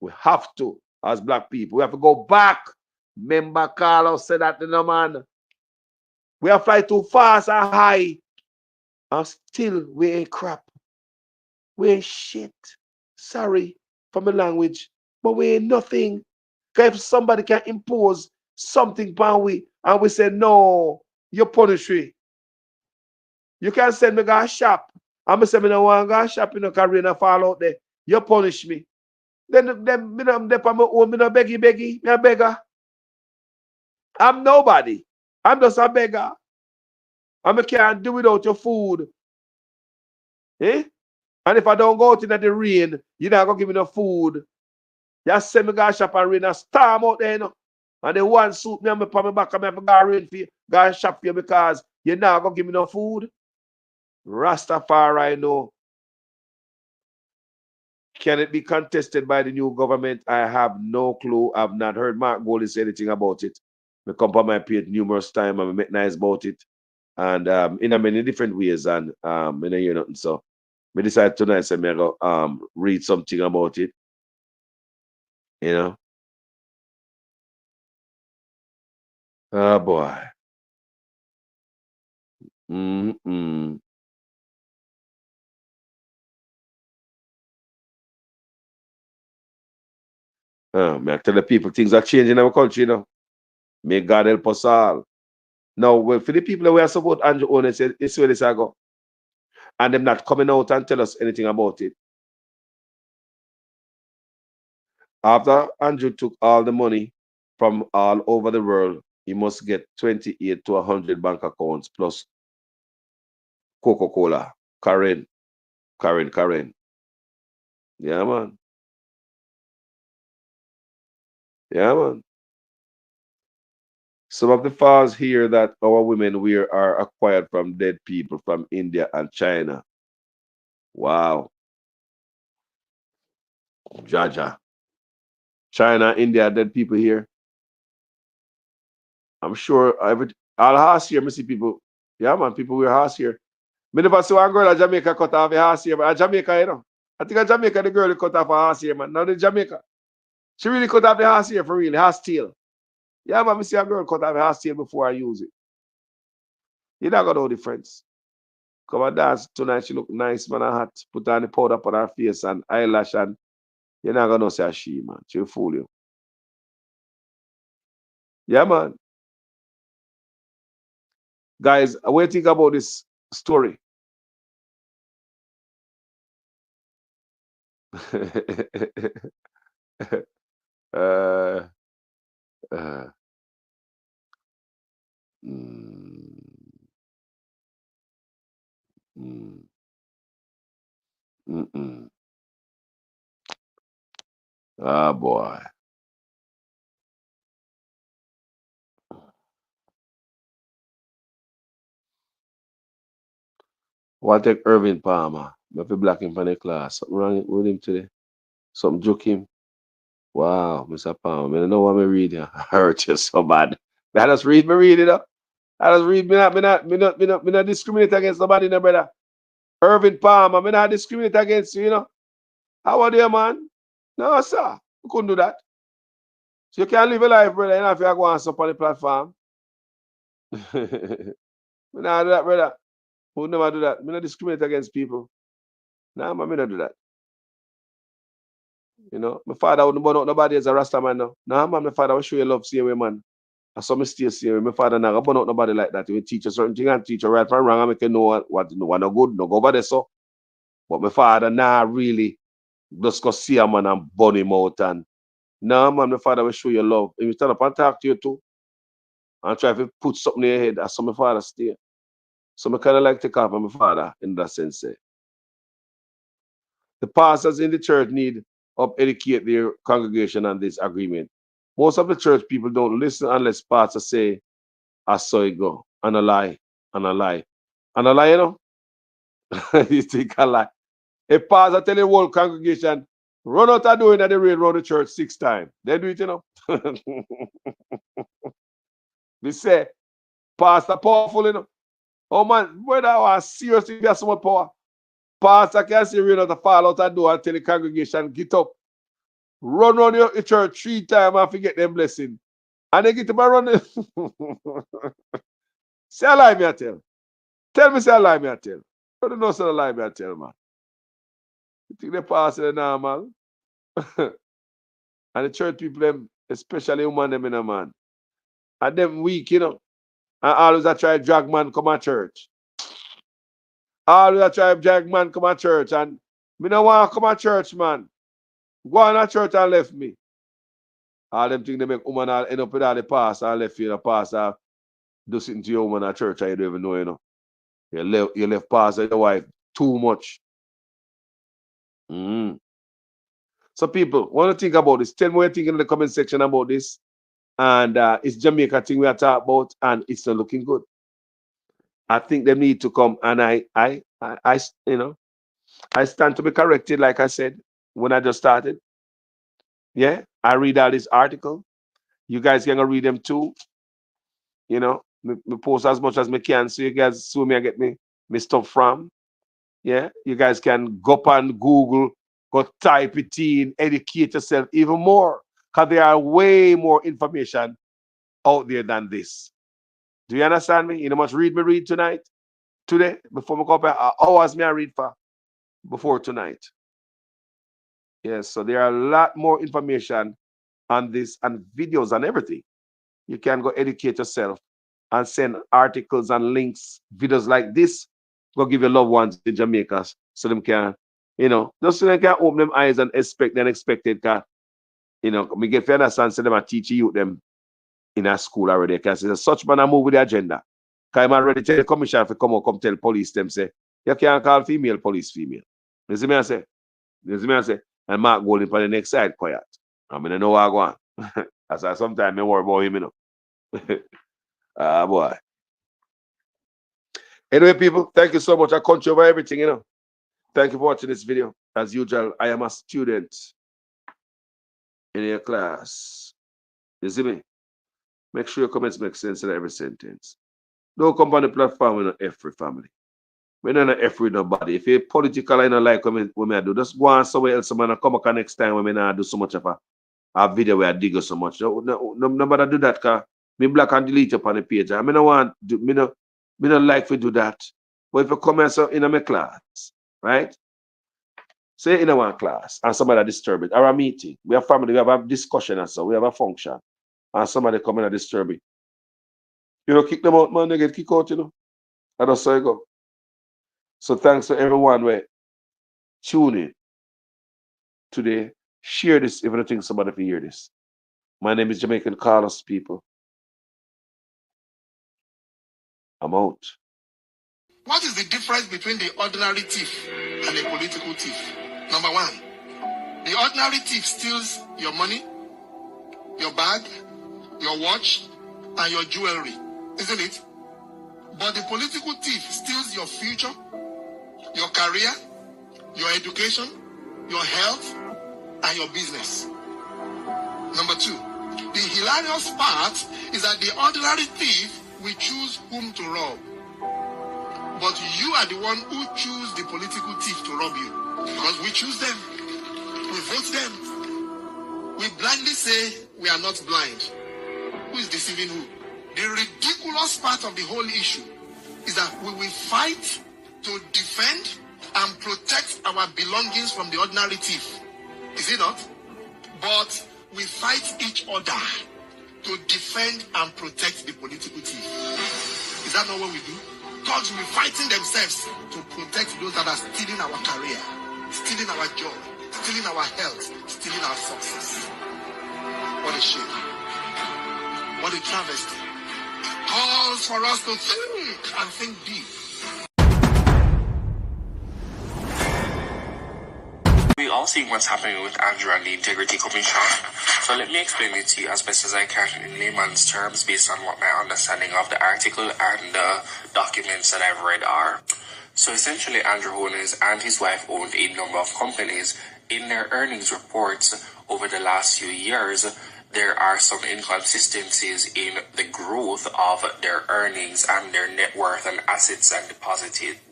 We have to, as black people. We have to go back. Remember Carlos said that, man. We have fly too fast and high. And still we ain't crap. We ain't shit. Sorry for my language. But we ain't nothing. Because if somebody can impose something upon we and we say, no, you punish me. You can send me to shop. I'm say me no want to go shop, because rain fall out there. You punish me. Then me no beggy. Me a beggar. I'm nobody. I'm just a beggar. And I can't do without your food. And if I don't go out in the rain, you're not going to give me no food. You send me to shop and rain a storm out there, And the one suit me and me put me back and me have to go rain for you. Go shop for you because you're not going to give me no food. Rastafari, no. Can it be contested by the new government? I have no clue. I've not heard Mark Goldie say anything about it. I come on my page numerous times and I make nice about it. And in a many different ways, and I don't hear nothing. So we decided tonight say me go read something about it, you know. Oh boy. Mm-mm. Me I tell the people things are changing in our country, you know. May God help us all. Now, well, for the people that we are support Andrew Owen said it's where this I go. And them not coming out and tell us anything about it. After Andrew took all the money from all over the world, he must get 28 to 100 bank accounts plus Coca-Cola. Karen. Yeah, man. Yeah, man. Some of the files here that our women wear are acquired from dead people from India and China. Wow. Jaja. China, India, dead people here. I'm sure all horse here, I see people. Yeah, man, people wear horse here. Me never saw one girl in Jamaica cut off a horse here, but in Jamaica, you know. I think in Jamaica, the girl cut off a horse here, man. Now in Jamaica, she really cut off the horse here for real, horse tail. Yeah, man, I see a girl cut off a horse tail before I use it. You're not gonna know the difference. Come and dance tonight, she look nice, man, and hot. Put on the powder on her face and eyelash, and you're not gonna say she, man. She'll fool you. Yeah, man. Guys, what do you think about this story? uh, uh, mm, mm, mm. Ah, boy. What take Irving Palmer? Maybe black him from the class. Something wrong with him today. Something joke him. Wow, Mr. Palmer. I don't know what me read here. I hurt you so bad. I just read me read it up. I just read me not discriminate against nobody, no brother. Irving Palmer, me not discriminate against you, you know. How are you, man? No, sir. You couldn't do that. So you can't live a life, brother, you know, if you go and sup on the platform. Me not do that, brother. Who never do that? Me not discriminate against people. Nah, man, me not do that. You know, my father wouldn't burn out nobody as a Rasta man now. Nah, man, my father will show you love same way, man. I saw me stay same way. My father never burn out nobody like that. He will teach you certain thing and teach you right from wrong and make you know what no good, no go over there so. But my father nah really just go see a man and burn him out and nah, man, my father will show you love. He will stand up and talk to you too and try to put something in your head. That's how my father stay. So I kind of like take off on my father in that sense. The pastors in the church need to educate their congregation on this agreement. Most of the church people don't listen unless pastors say, I saw it go. And a lie. And a lie. And a lie, you know? You think a lie. A pastor tell the whole congregation, run out of doing at the rain around the church 6 times. They do it, you know. We say, Pastor powerful, you know. Oh man, brother, I was seriously be so much power. Pastor can see rain out to fall out the door and tell the congregation, get up. Run on your church 3 times and forget them blessing. And they get to run. Say a lie, me I tell. Tell me say a lie, me I tell. You don't know say a lie, me I tell, man. You think they pass it normal? And the church people, them, especially women, them in a man. And them weak, you know. And always I try drag man come to church. Always I try drag man come to church. And me no want to come to church, man. Go on to church and left me. All them things they make woman all end up with all the pastor and left you the pastor do something to your woman at church and you don't even know, you know. You left pastor your wife too much. Mm. So people, want to think about this. Tell me what you think in the comment section about this. And it's Jamaica thing we are talking about, and it's not looking good. I think they need to come, and I, you know, I stand to be corrected, like I said. when I just started. Yeah, I read all this article. You guys can go read them too. You know, me post as much as me can so you guys see me I get me stuff from. Yeah, you guys can go up on Google, go type it in, educate yourself even more. Because there are way more information out there than this. Do you understand me? You know how much read me read today, before me come up here, hours me I read for before tonight. Yes, so there are a lot more information on this and videos and everything. You can go educate yourself and send articles and links, videos like this. Go give your loved ones in Jamaica so them can, just so they can open them eyes and expect the unexpected. Cause, me get fair understand, so them are teaching you them in a school already. Because there's such man a move with the agenda. Because I'm already tell the commission to come tell police them say, you can't call female police female. You see me I say? You see me I say? And Mark going for the next side quiet. I mean, I know what I go on. That's why sometimes I worry about him, Ah, boy. Anyway, people, thank you so much. I country over everything. Thank you for watching this video. As usual, I am a student in your class. You see me? Make sure your comments make sense in every sentence. Don't come on the platform with no F family. We're not F with nobody. If you're political, I don't like what I do. Just go on somewhere else. Man, come back next time when I do so much of a video where I dig so much. Nobody do that, because me black and delete up on the page. I mean, I want do me no like to do that. But if you come in my class, right? Say in our class and somebody disturb it, or a meeting, we have family, we have a discussion and so we have a function, and somebody come in and disturb it. Kick them out, man, they get kicked out, And that's how you go. So thanks to everyone who tune in today. Share this if you think somebody will hear this. My name is Jamaican Carlos, people. I'm out. What is the difference between the ordinary thief and a political thief? Number one, the ordinary thief steals your money, your bag, your watch, and your jewelry, isn't it? But the political thief steals your future, your career, your education, your health, and your business. Number two, the hilarious part is that the ordinary thief will choose whom to rob. But you are the one who choose the political thief to rob you. Because we choose them. We vote them. We blindly say we are not blind. Who is deceiving who? The ridiculous part of the whole issue is that we will fight to defend and protect our belongings from the ordinary thief. Is it not? But we fight each other to defend and protect the political thief. Is that not what we do? Thugs will be fighting themselves to protect those that are stealing our career, stealing our joy, stealing our health, stealing our success. What a shame. What a travesty. Calls for us to think and think deep. We all see what's happening with Andrew and the Integrity Commission. So let me explain it to you as best as I can in layman's terms based on what my understanding of the article and the documents that I've read are. So essentially, Andrew Holness and his wife owned a number of companies. In their earnings reports over the last few years, there are some inconsistencies in the growth of their earnings and their net worth and assets and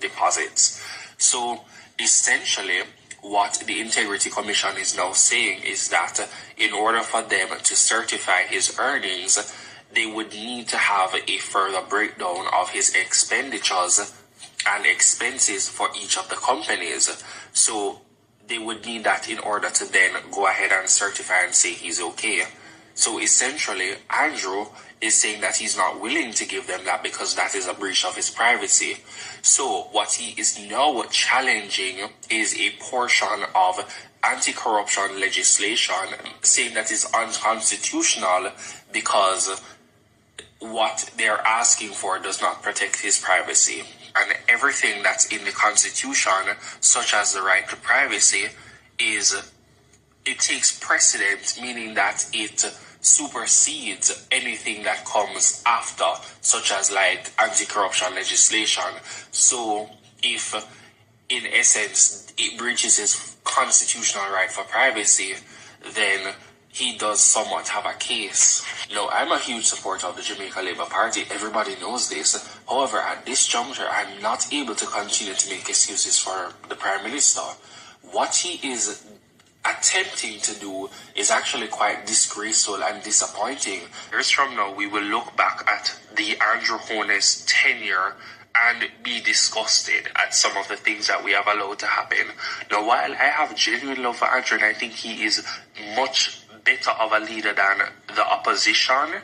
deposits. So essentially, what the Integrity Commission is now saying is that in order for them to certify his earnings, they would need to have a further breakdown of his expenditures and expenses for each of the companies. So they would need that in order to then go ahead and certify and say he's okay. So essentially, Andrew is saying that he's not willing to give them that because that is a breach of his privacy. So what he is now challenging is a portion of anti-corruption legislation, saying that is unconstitutional because what they're asking for does not protect his privacy. And everything that's in the Constitution, such as the right to privacy, it takes precedence, meaning that it supersedes anything that comes after, such as like anti-corruption legislation. So if in essence, it breaches his constitutional right for privacy, then he does somewhat have a case. Now, I'm a huge supporter of the Jamaica Labour Party. Everybody knows this. However, at this juncture, I'm not able to continue to make excuses for the Prime Minister. What he is attempting to do is actually quite disgraceful and disappointing. Years from now, we will look back at the Andrew Holness tenure and be disgusted at some of the things that we have allowed to happen. Now, while I have genuine love for Andrew and I think he is much better of a leader than the opposition,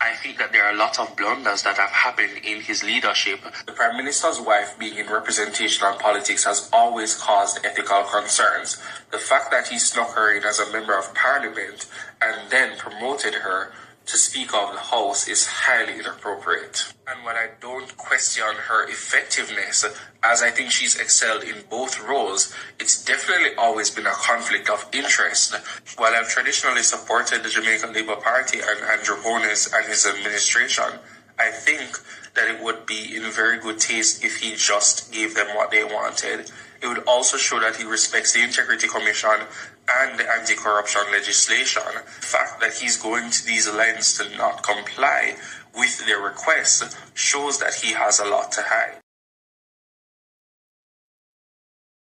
I think that there are a lot of blunders that have happened in his leadership. The Prime Minister's wife being in representational politics has always caused ethical concerns. The fact that he snuck her in as a member of Parliament and then promoted her to Speaker of the House is highly inappropriate. And while I don't question her effectiveness, as I think she's excelled in both roles, it's definitely always been a conflict of interest. While I've traditionally supported the Jamaican Labour Party and Andrew Holness and his administration, I think that it would be in very good taste if he just gave them what they wanted. It would also show that he respects the Integrity Commission and the anti-corruption legislation. The fact that he's going to these lengths to not comply with their requests shows that he has a lot to hide.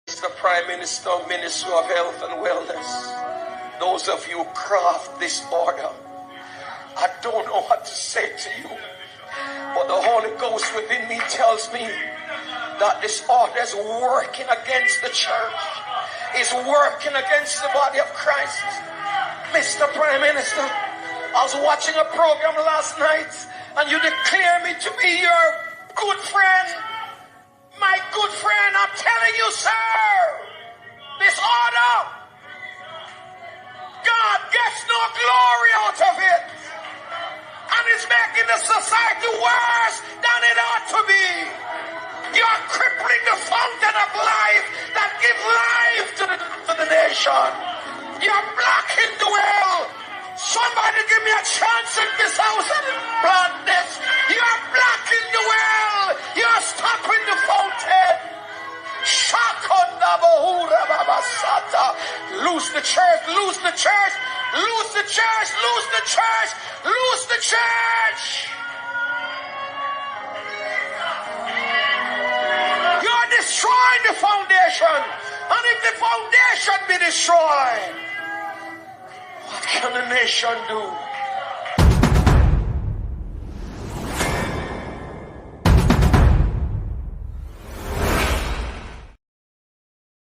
Mr. Prime Minister, Minister of Health and Wellness, those of you who craft this order, I don't know what to say to you, but the Holy Ghost within me tells me that this order is working against the church, is working against the body of Christ. Mr. Prime Minister, I was watching a program last night and you declare me to be your good friend. My good friend, I'm telling you, sir, this order, God gets no glory out of it. And it's making the society worse than it ought to be. You're crippling the fountain of life that gives life to the nation. You're blocking the well. Somebody give me a chance in this house and plant this. You're blocking the well. You're stopping the fountain. Lose the church, lose the church, lose the church, lose the church, lose the church. You're destroying the foundation. And if the foundation be destroyed, what can a nation do?